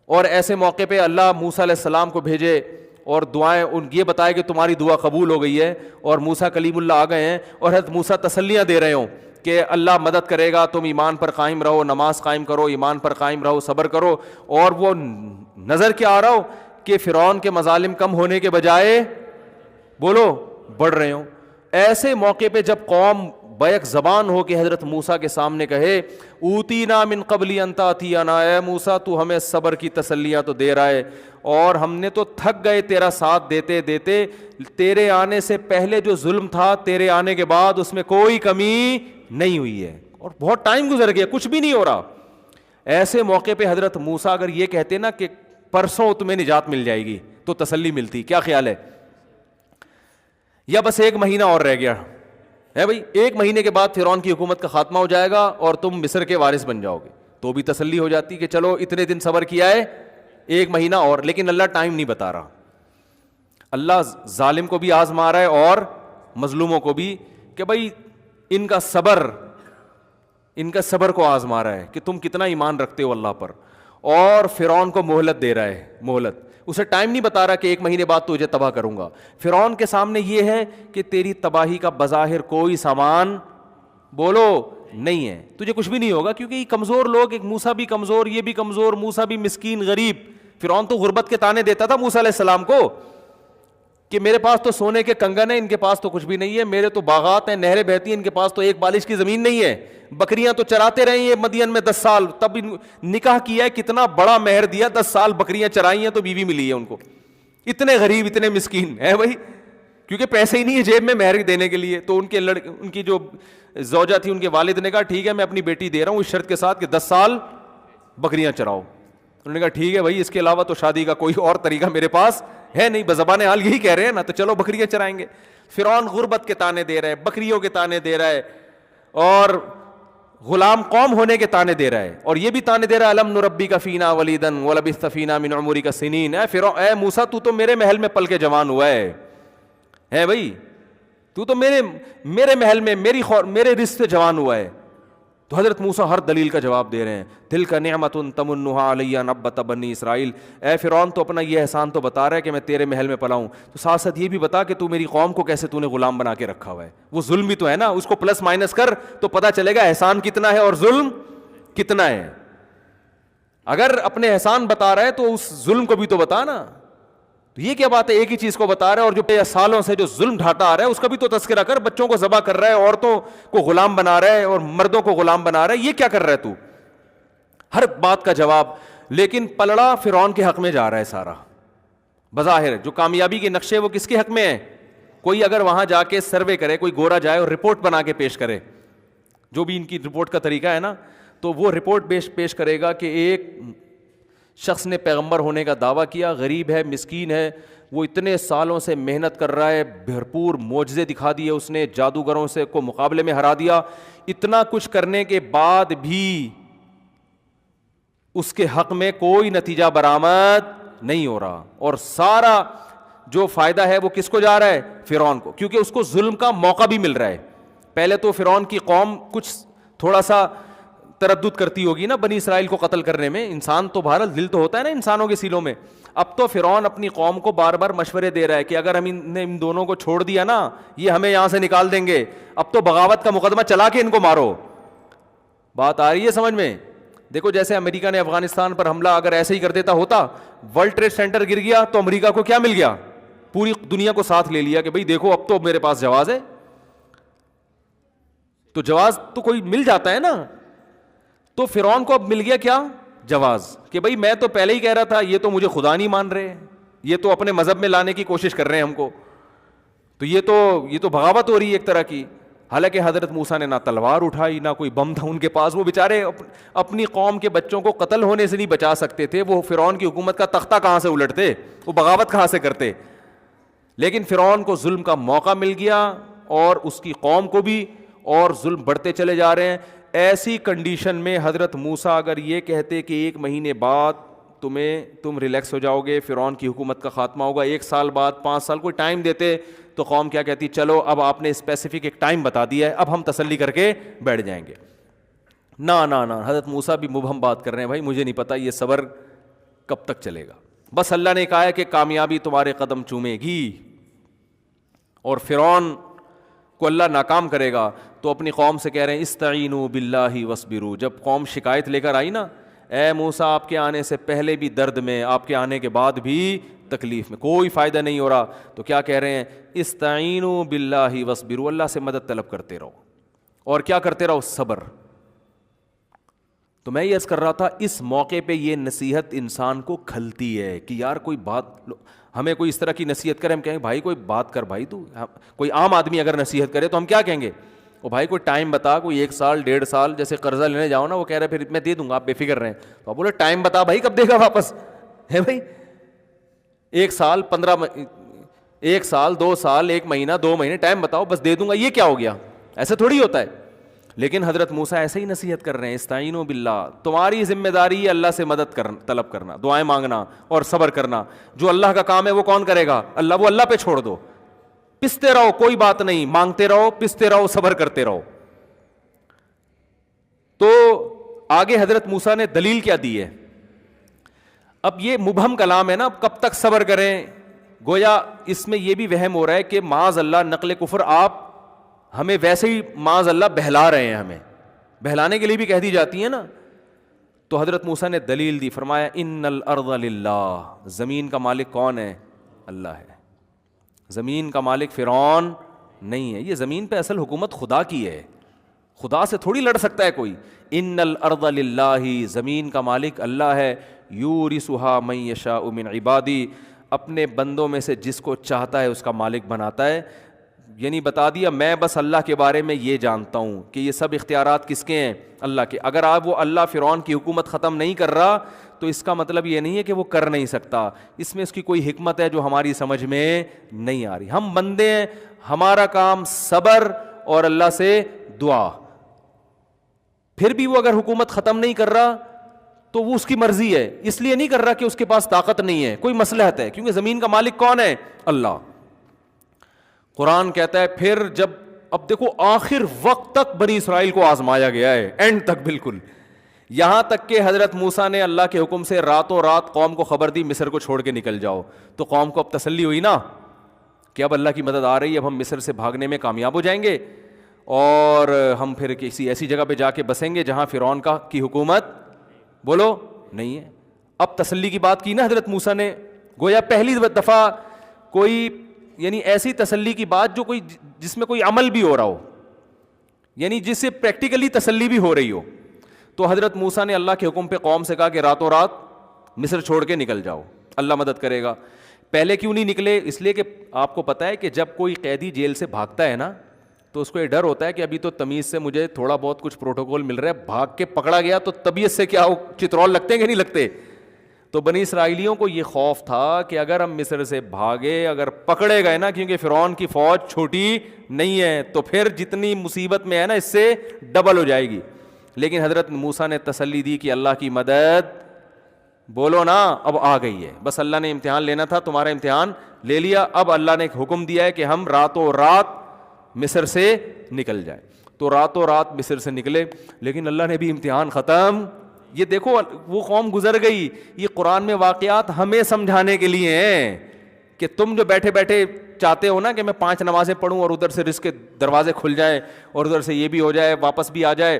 اور ایسے موقع پہ اللہ موسیٰ علیہ السلام کو بھیجے اور دعائیں ان یہ بتائے کہ تمہاری دعا قبول ہو گئی ہے, اور موسیٰ کلیم اللہ آ گئے ہیں, اور حضرت موسیٰ تسلیاں دے رہے ہوں کہ اللہ مدد کرے گا, تم ایمان پر قائم رہو, نماز قائم کرو, ایمان پر قائم رہو, صبر کرو. اور وہ نظر کیا آ رہا ہو کہ فرعون کے مظالم کم ہونے کے بجائے بولو بڑھ رہے ہوں. ایسے موقع پہ جب قوم بیک زبان ہو کے حضرت موسیٰ کے سامنے کہے اوتینا من قبل ان تأتینا, اے موسیٰ تو ہمیں صبر کی تسلیاں تو دے رہا ہے, اور ہم نے تو تھک گئے تیرا ساتھ دیتے دیتے, تیرے آنے سے پہلے جو ظلم تھا تیرے آنے کے بعد اس میں کوئی کمی نہیں ہوئی ہے, اور بہت ٹائم گزر گیا کچھ بھی نہیں ہو رہا. ایسے موقع پہ حضرت موسیٰ اگر یہ کہتے نا کہ پرسوں تمہیں نجات مل جائے گی تو تسلی ملتی. کیا خیال ہے, یا بس ایک مہینہ اور رہ گیا ہے بھائی, ایک مہینے کے بعد فرعون کی حکومت کا خاتمہ ہو جائے گا اور تم مصر کے وارث بن جاؤ گے, تو بھی تسلی ہو جاتی کہ چلو اتنے دن صبر کیا ہے, ایک مہینہ اور. لیکن اللہ ٹائم نہیں بتا رہا, اللہ ظالم کو بھی آزما رہا ہے اور مظلوموں کو بھی, کہ بھائی ان کا صبر کو آزما رہا ہے کہ تم کتنا ایمان رکھتے ہو اللہ پر, اور فرعون کو مہلت دے رہا ہے, مہلت, اسے ٹائم نہیں بتا رہا کہ ایک مہینے بعد تجھے تباہ کروں گا. فرعون کے سامنے یہ ہے کہ تیری تباہی کا بظاہر کوئی سامان بولو نہیں ہے, تجھے کچھ بھی نہیں ہوگا, کیونکہ یہ کمزور لوگ, ایک موسیٰ بھی کمزور, یہ بھی کمزور, موسیٰ بھی مسکین غریب. فرعون تو غربت کے تانے دیتا تھا موسیٰ علیہ السلام کو کہ میرے پاس تو سونے کے کنگن ہیں, ان کے پاس تو کچھ بھی نہیں ہے, میرے تو باغات ہیں, نہریں بہتی ہیں, ان کے پاس تو ایک بالش کی زمین نہیں ہے, بکریاں تو چراتے رہے ہیں مدین میں 10 سال, تب نکاح کیا ہے, کتنا بڑا مہر دیا, 10 سال بکریاں چرائی ہیں تو بیوی ملی ہے ان کو. اتنے غریب اتنے مسکین ہے بھائی, کیونکہ پیسے ہی نہیں ہے جیب میں مہر دینے کے لیے. تو ان کی جو زوجہ تھی, ان کے والد نے کہا ٹھیک ہے میں اپنی بیٹی دے رہا ہوں اس شرط کے ساتھ کہ 10 سال بکریاں چراؤ. انہوں نے کہا ٹھیک ہے بھائی، اس کے علاوہ تو شادی کا کوئی اور طریقہ میرے پاس ہے نہیں، بزبان حال یہی کہہ رہے ہیں نا، تو چلو بکریاں چرائیں گے۔ فرعون غربت کے تانے دے رہا ہے، بکریوں کے تانے دے رہا ہے، اور غلام قوم ہونے کے تانے دے رہا ہے، اور یہ بھی تانے دے رہا ہے الم نربی کا فینا ولیدن ولبثت فینا من عمرک سنین۔ اے موسیٰ تو میرے محل میں پل کے جوان ہوا ہے بھائی، تو میرے محل میں میرے رزق سے جوان ہوا ہے۔ تو حضرت موسیٰ ہر دلیل کا جواب دے رہے ہیں، تلک نعمت تمنھا علی ان عبدت بنی اسرائیل۔ اے فرعون تو اپنا یہ احسان تو بتا رہا ہے کہ میں تیرے محل میں پلا ہوں، تو ساتھ ساتھ یہ بھی بتا کہ تو میری قوم کو کیسے تو نے غلام بنا کے رکھا ہوا ہے۔ وہ ظلم بھی تو ہے نا، اس کو پلس مائنس کر تو پتہ چلے گا احسان کتنا ہے اور ظلم کتنا ہے۔ اگر اپنے احسان بتا رہا ہے تو اس ظلم کو بھی تو بتا نا۔ تو یہ کیا بات ہے، ایک ہی چیز کو بتا رہا ہے، اور جو سالوں سے جو ظلم ڈھاتا آ رہا ہے اس کا بھی تو تذکرہ کر۔ بچوں کو ذبح کر رہا ہے، عورتوں کو غلام بنا رہا ہے، اور مردوں کو غلام بنا رہا ہے، یہ کیا کر رہا ہے تو؟ ہر بات کا جواب، لیکن پلڑا فرعون کے حق میں جا رہا ہے سارا۔ بظاہر جو کامیابی کے نقشے وہ کس کے حق میں ہیں؟ کوئی اگر وہاں جا کے سروے کرے، کوئی گورا جائے اور رپورٹ بنا کے پیش کرے، جو بھی ان کی رپورٹ کا طریقہ ہے نا، تو وہ رپورٹ پیش کرے گا کہ ایک شخص نے پیغمبر ہونے کا دعویٰ کیا، غریب ہے، مسکین ہے، وہ اتنے سالوں سے محنت کر رہا ہے، بھرپور معجزے دکھا دیے اس نے، جادوگروں سے کو مقابلے میں ہرا دیا، اتنا کچھ کرنے کے بعد بھی اس کے حق میں کوئی نتیجہ برآمد نہیں ہو رہا، اور سارا جو فائدہ ہے وہ کس کو جا رہا ہے؟ فرعون کو، کیونکہ اس کو ظلم کا موقع بھی مل رہا ہے۔ پہلے تو فرعون کی قوم کچھ تھوڑا سا تردد کرتی ہوگی نا بنی اسرائیل کو قتل کرنے میں، انسان تو بہرحال دل تو ہوتا ہے نا انسانوں کے سیلوں میں۔ اب تو فرعون اپنی قوم کو بار بار مشورے دے رہا ہے کہ اگر ہم ان دونوں کو چھوڑ دیا نا، یہ ہمیں یہاں سے نکال دیں گے، اب تو بغاوت کا مقدمہ چلا کے ان کو مارو۔ بات آ رہی ہے سمجھ میں؟ دیکھو جیسے امریکہ نے افغانستان پر حملہ اگر ایسے ہی کر دیتا ہوتا، ورلڈ ٹریڈ سینٹر گر گیا تو امریکہ کو کیا مل گیا؟ پوری دنیا کو ساتھ لے لیا کہ بھئی دیکھو اب تو میرے پاس جواز ہے۔ تو جواز تو کوئی مل جاتا ہے نا، تو فرعون کو اب مل گیا کیا؟ جواز، کہ بھئی میں تو پہلے ہی کہہ رہا تھا، یہ تو مجھے خدا نہیں مان رہے، یہ تو اپنے مذہب میں لانے کی کوشش کر رہے ہیں ہم کو، تو یہ تو بغاوت ہو رہی ہے ایک طرح کی۔ حالانکہ حضرت موسیٰ نے نہ تلوار اٹھائی، نہ کوئی بم تھا ان کے پاس، وہ بیچارے اپنی قوم کے بچوں کو قتل ہونے سے نہیں بچا سکتے تھے، وہ فرعون کی حکومت کا تختہ کہاں سے الٹتے، وہ بغاوت کہاں سے کرتے؟ لیکن فرعون کو ظلم کا موقع مل گیا، اور اس کی قوم کو بھی، اور ظلم بڑھتے چلے جا رہے ہیں۔ ایسی کنڈیشن میں حضرت موسیٰ اگر یہ کہتے کہ 1 مہینے بعد تم ریلیکس ہو جاؤ گے، فرعون کی حکومت کا خاتمہ ہوگا، 1 سال بعد، 5 سال، کوئی ٹائم دیتے، تو قوم کیا کہتی؟ چلو اب آپ نے اسپیسیفک ایک ٹائم بتا دیا ہے، اب ہم تسلی کر کے بیٹھ جائیں گے۔ نہ حضرت موسیٰ بھی مبہم بات کر رہے ہیں، بھائی مجھے نہیں پتا یہ صبر کب تک چلے گا، بس اللہ نے کہا ہے کہ کامیابی تمہارے قدم چومے گی، اور فرعون کو اللہ ناکام کرے گا۔ تو اپنی قوم سے کہہ رہے ہیں استعینوا باللہ واصبروا۔ جب قوم شکایت لے کر آئی نا، اے موسیٰ آپ کے آنے سے پہلے بھی درد میں، آپ کے آنے کے بعد بھی تکلیف میں، کوئی فائدہ نہیں ہو رہا، تو کیا کہہ رہے ہیں؟ استعینوا باللہ واصبروا، اللہ سے مدد طلب کرتے رہو، اور کیا کرتے رہو؟ صبر۔ تو میں یہ عرض کر رہا تھا، اس موقع پہ یہ نصیحت انسان کو کھلتی ہے کہ یار کوئی بات، ہمیں کوئی اس طرح کی نصیحت کرے، ہم کہیں بھائی کوئی بات کر، بھائی تو کوئی عام آدمی اگر نصیحت کرے تو ہم کیا کہیں گے؟ وہ بھائی کوئی ٹائم بتا، کوئی 1 سال 1.5 سال، جیسے قرضہ لینے جاؤ نا، وہ کہہ رہے پھر میں دے دوں گا آپ بے فکر رہیں، تو آپ بولے ٹائم بتا بھائی کب دے گا واپس، ہے بھائی 1 سال 1 سال 2 سال 1 مہینہ 2 مہینے ٹائم بتاؤ، بس دے دوں گا، یہ کیا ہو گیا؟ ایسا تھوڑی ہوتا ہے۔ لیکن حضرت موسیٰ ایسے ہی نصیحت کر رہے ہیں استعینوا باللہ، تمہاری ذمہ داری ہے اللہ سے مدد طلب کرنا، دعائیں مانگنا اور صبر کرنا، جو اللہ کا کام ہے وہ کون کرے گا؟ اللہ، وہ اللہ پہ چھوڑ دو، پستے رہو، کوئی بات نہیں، مانگتے رہو، پستے رہو، صبر کرتے رہو۔ تو آگے حضرت موسیٰ نے دلیل کیا دی ہے؟ اب یہ مبہم کلام ہے نا، کب تک صبر کریں؟ گویا اس میں یہ بھی وہم ہو رہا ہے کہ معاذ اللہ نقل کفر، آپ ہمیں ویسے ہی معاذ اللہ بہلا رہے ہیں، ہمیں بہلانے کے لیے بھی کہہ دی جاتی ہے نا۔ تو حضرت موسیٰ نے دلیل دی، فرمایا ان الارض للہ، زمین کا مالک کون ہے؟ اللہ ہے، زمین کا مالک فرعون نہیں ہے، یہ زمین پہ اصل حکومت خدا کی ہے، خدا سے تھوڑی لڑ سکتا ہے کوئی۔ ان الارض للہ، زمین کا مالک اللہ ہے، یورثھا من یشاء من عبادی، اپنے بندوں میں سے جس کو چاہتا ہے اس کا مالک بناتا ہے۔ یعنی بتا دیا میں بس اللہ کے بارے میں یہ جانتا ہوں کہ یہ سب اختیارات کس کے ہیں؟ اللہ کے. اگر آپ وہ اللہ فرعون کی حکومت ختم نہیں کر رہا تو اس کا مطلب یہ نہیں ہے کہ وہ کر نہیں سکتا, اس میں اس کی کوئی حکمت ہے جو ہماری سمجھ میں نہیں آ رہی. ہم بندے ہیں, ہمارا کام صبر اور اللہ سے دعا. پھر بھی وہ اگر حکومت ختم نہیں کر رہا تو وہ اس کی مرضی ہے, اس لیے نہیں کر رہا کہ اس کے پاس طاقت نہیں ہے, کوئی مصلحت ہے, کیونکہ زمین کا مالک کون ہے؟ اللہ. قرآن کہتا ہے پھر جب, اب دیکھو آخر وقت تک بنی اسرائیل کو آزمایا گیا ہے, اینڈ تک بالکل, یہاں تک کہ حضرت موسیٰ نے اللہ کے حکم سے راتوں رات قوم کو خبر دی مصر کو چھوڑ کے نکل جاؤ. تو قوم کو اب تسلی ہوئی نا کہ اب اللہ کی مدد آ رہی ہے, اب ہم مصر سے بھاگنے میں کامیاب ہو جائیں گے اور ہم پھر کسی ایسی جگہ پہ جا کے بسیں گے جہاں فرعون کی حکومت بولو نہیں ہے. اب تسلی کی بات کی نا حضرت موسیٰ نے, گویا پہلی دفعہ کوئی یعنی ایسی تسلی کی بات جو کوئی جس میں کوئی عمل بھی ہو رہا ہو, یعنی جس سے پریکٹیکلی تسلی بھی ہو رہی ہو. تو حضرت موسیٰ نے اللہ کے حکم پہ قوم سے کہا کہ راتوں رات مصر چھوڑ کے نکل جاؤ, اللہ مدد کرے گا. پہلے کیوں نہیں نکلے؟ اس لیے کہ آپ کو پتہ ہے کہ جب کوئی قیدی جیل سے بھاگتا ہے نا تو اس کو یہ ڈر ہوتا ہے کہ ابھی تو تمیز سے مجھے تھوڑا بہت کچھ پروٹوکول مل رہا ہے, بھاگ کے پکڑا گیا تو طبیعت سے کیا چترول لگتے ہیں کہ نہیں لگتے. تو بنی اسرائیلیوں کو یہ خوف تھا کہ اگر ہم مصر سے بھاگے, اگر پکڑے گئے نا, کیونکہ فرعون کی فوج چھوٹی نہیں ہے, تو پھر جتنی مصیبت میں ہے نا اس سے ڈبل ہو جائے گی. لیکن حضرت موسیٰ نے تسلی دی کہ اللہ کی مدد بولو نا اب آ گئی ہے, بس اللہ نے امتحان لینا تھا, تمہارا امتحان لے لیا, اب اللہ نے ایک حکم دیا ہے کہ ہم راتوں رات مصر سے نکل جائیں. تو راتوں رات مصر سے نکلے, لیکن اللہ نے بھی امتحان ختم. یہ دیکھو وہ قوم گزر گئی, یہ قرآن میں واقعات ہمیں سمجھانے کے لیے ہیں کہ تم جو بیٹھے بیٹھے چاہتے ہو نا کہ میں 5 نمازیں پڑھوں اور ادھر سے رزق کے دروازے کھل جائیں اور ادھر سے یہ بھی ہو جائے, واپس بھی آ جائے,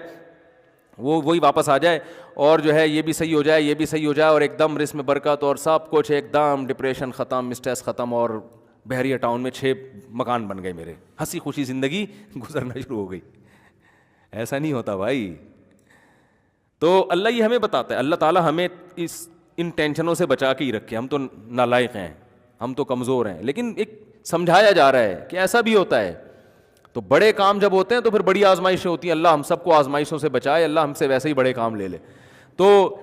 وہی واپس آ جائے, اور جو ہے یہ بھی صحیح ہو جائے, یہ بھی صحیح ہو جائے, اور ایک دم رزق میں برکت اور سب کچھ ایک دم, ڈپریشن ختم, اسٹریس ختم, اور بحریہ ٹاؤن میں 6 مکان بن گئے میرے, ہنسی خوشی زندگی گزرنا شروع ہو گئی. ایسا نہیں ہوتا بھائی. تو اللہ یہ ہمیں بتاتا ہے, اللہ تعالیٰ ہمیں ان ٹینشنوں سے بچا کے ہی رکھے. ہم تو نالائق ہیں, ہم تو کمزور ہیں, لیکن ایک سمجھایا جا رہا ہے کہ ایسا بھی ہوتا ہے. تو بڑے کام جب ہوتے ہیں تو پھر بڑی آزمائشیں ہوتی ہیں. اللہ ہم سب کو آزمائشوں سے بچائے, اللہ ہم سے ویسے ہی بڑے کام لے لے. تو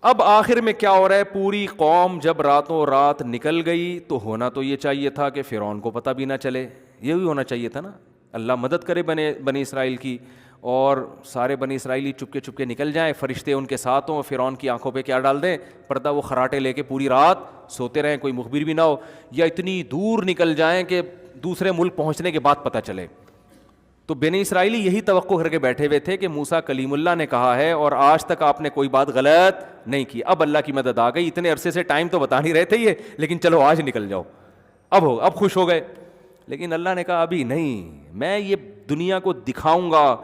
اب آخر میں کیا ہو رہا ہے, پوری قوم جب راتوں رات نکل گئی تو ہونا تو یہ چاہیے تھا کہ فرعون کو پتہ بھی نہ چلے, یہ بھی ہونا چاہیے تھا نا, اللہ مدد کرے بنی اسرائیل کی, اور سارے بنی اسرائیلی چپکے چپکے نکل جائیں, فرشتے ان کے ساتھ ہوں, فرعون کی آنکھوں پہ کیا ڈال دیں پردہ, وہ خراٹے لے کے پوری رات سوتے رہیں, کوئی مخبر بھی نہ ہو, یا اتنی دور نکل جائیں کہ دوسرے ملک پہنچنے کے بعد پتہ چلے. تو بنی اسرائیلی یہی توقع کر کے بیٹھے ہوئے تھے کہ موسیٰ کلیم اللہ نے کہا ہے اور آج تک آپ نے کوئی بات غلط نہیں کی, اب اللہ کی مدد آ گئی. اتنے عرصے سے ٹائم تو بتا نہیں رہے تھے یہ, لیکن چلو آج نکل جاؤ, اب خوش ہو گئے. لیکن اللہ نے کہا ابھی نہیں, میں یہ دنیا کو دکھاؤں گا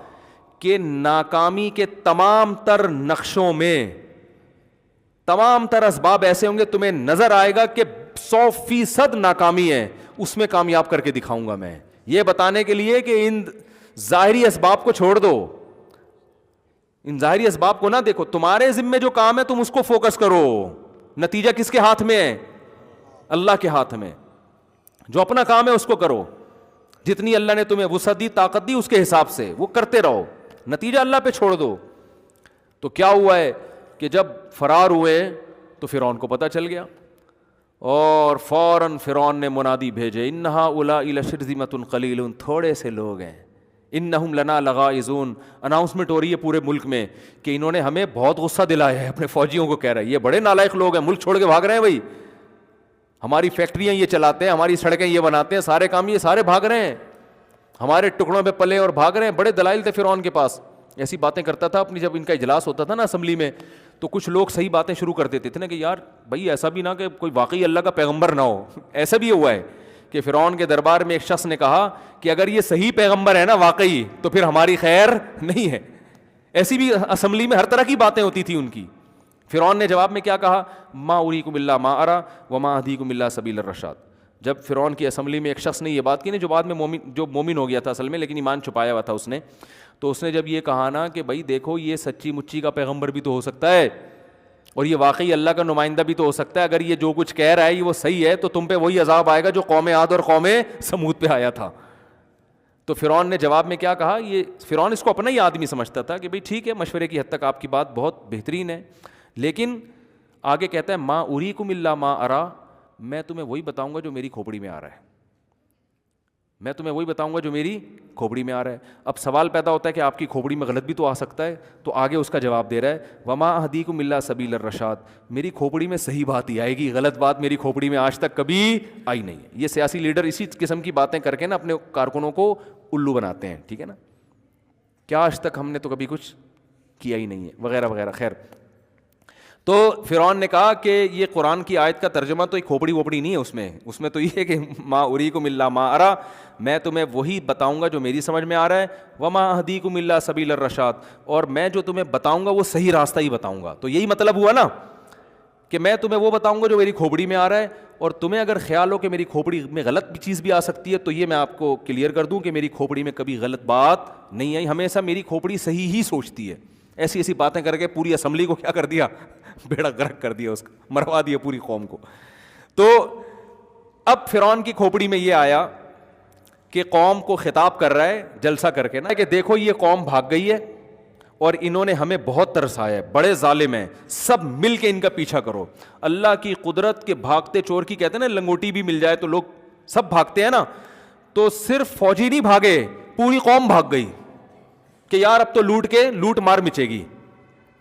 کہ ناکامی کے تمام تر نقشوں میں تمام تر اسباب ایسے ہوں گے, تمہیں نظر آئے گا کہ 100% ناکامی ہے, اس میں کامیاب کر کے دکھاؤں گا میں, یہ بتانے کے لیے کہ ان ظاہری اسباب کو چھوڑ دو, ان ظاہری اسباب کو نہ دیکھو, تمہارے ذمے جو کام ہے تم اس کو فوکس کرو. نتیجہ کس کے ہاتھ میں ہے؟ اللہ کے ہاتھ میں. جو اپنا کام ہے اس کو کرو, جتنی اللہ نے تمہیں وسعت دی, طاقت دی, اس کے حساب سے وہ کرتے رہو, نتیجہ اللہ پہ چھوڑ دو. تو کیا ہوا ہے کہ جب فرار ہوئے تو فرعون کو پتہ چل گیا, اور فوراً فرعون نے منادی بھیجے, انہا اولائی لشرذمۃ قلیلون, تھوڑے سے لوگ ہیں, انہم لنا لغائظون. اناؤنسمنٹ ہو رہی ہے پورے ملک میں کہ انہوں نے ہمیں بہت غصہ دلایا ہے, اپنے فوجیوں کو کہہ رہا ہے یہ بڑے نالائق لوگ ہیں, ملک چھوڑ کے بھاگ رہے ہیں, بھائی ہماری فیکٹریاں یہ چلاتے ہیں, ہماری سڑکیں یہ بناتے ہیں, سارے کام یہ سارے بھاگ رہے ہیں, ہمارے ٹکڑوں پہ پلے اور بھاگ رہے ہیں. بڑے دلائل تھے فرعون کے پاس, ایسی باتیں کرتا تھا اپنی, جب ان کا اجلاس ہوتا تھا نا اسمبلی میں, تو کچھ لوگ صحیح باتیں شروع کر دیتے تھے نا کہ یار بھائی ایسا بھی نہ کہ کوئی واقعی اللہ کا پیغمبر نہ ہو. ایسا بھی ہوا ہے کہ فرعون کے دربار میں ایک شخص نے کہا کہ اگر یہ صحیح پیغمبر ہے نا واقعی تو پھر ہماری خیر نہیں ہے. ایسی بھی اسمبلی میں ہر طرح کی باتیں ہوتی تھی ان کی. فرعون نے جواب میں کیا کہا, ما اریکم الا ما ارى وما اهدیکم الا سبیل الرشاد. جب فرعون کی اسمبلی میں ایک شخص نے یہ بات کی نا, جو بعد میں مومن ہو گیا تھا اصل میں, لیکن ایمان چھپایا ہوا تھا اس نے, تو اس نے جب یہ کہا نا کہ بھائی دیکھو یہ سچی مچی کا پیغمبر بھی تو ہو سکتا ہے, اور یہ واقعی اللہ کا نمائندہ بھی تو ہو سکتا ہے. اگر یہ جو کچھ کہہ رہا ہے یہ وہ صحیح ہے تو تم پہ وہی عذاب آئے گا جو قوم عاد اور قوم سمود پہ آیا تھا. تو فرعون نے جواب میں کیا کہا؟ یہ فرعون اس کو اپنا ہی آدمی سمجھتا تھا کہ بھئی ٹھیک ہے، مشورے کی حد تک آپ کی بات بہت بہترین ہے، لیکن آگے کہتا ہے ما اریکم الا ما ارا، میں تمہیں وہی بتاؤں گا جو میری کھوپڑی میں آ رہا ہے، میں تمہیں وہی بتاؤں گا جو میری کھوپڑی میں آ رہا ہے. اب سوال پیدا ہوتا ہے کہ آپ کی کھوپڑی میں غلط بھی تو آ سکتا ہے. تو آگے اس کا جواب دے رہا ہے وما اہدیکم الا سبیل الرشاد، میری کھوپڑی میں صحیح بات ہی آئے گی، غلط بات میری کھوپڑی میں آج تک کبھی آئی نہیں ہے. یہ سیاسی لیڈر اسی قسم کی باتیں کر کے نا اپنے کارکنوں کو الو بناتے ہیں، ٹھیک ہے نا، کیا آج تک ہم نے تو کبھی کچھ کیا ہی نہیں ہے وغیرہ وغیرہ. خیر، تو فرعون نے کہا کہ یہ قرآن کی آیت کا ترجمہ تو ایک کھوپڑی ووپڑی نہیں ہے، اس میں تو یہ ہے کہ ما اریکم الا ما ارا، میں تمہیں وہی بتاؤں گا جو میری سمجھ میں آ رہا ہے، وما اہدیکم الا سبیل الرشاد، اور میں جو تمہیں بتاؤں گا وہ صحیح راستہ ہی بتاؤں گا. تو یہی مطلب ہوا نا کہ میں تمہیں وہ بتاؤں گا جو میری کھوپڑی میں آ رہا ہے، اور تمہیں اگر خیال ہو کہ میری کھوپڑی میں غلط بھی چیز بھی آ سکتی ہے تو یہ میں آپ کو کلیئر کر دوں کہ میری کھوپڑی میں کبھی غلط بات نہیں آئی، ہمیشہ میری کھوپڑی صحیح ہی سوچتی ہے. ایسی ایسی باتیں کر کے پوری اسمبلی کو کیا کر دیا، بیڑا غرق کر دیا، اس کا مروا دیا پوری قوم کو. تو اب فرعون کی کھوپڑی میں یہ آیا کہ قوم کو خطاب کر رہا ہے جلسہ کر کے نا کہ دیکھو یہ قوم بھاگ گئی ہے اور انہوں نے ہمیں بہت ترسایا ہے، بڑے ظالم ہیں، سب مل کے ان کا پیچھا کرو. اللہ کی قدرت کے بھاگتے چور کی کہتے ہیں نا، لنگوٹی بھی مل جائے تو لوگ سب بھاگتے ہیں نا، تو صرف فوجی نہیں بھاگے، پوری قوم بھاگ گئی کہ یار اب تو لوٹ مار مچے گی،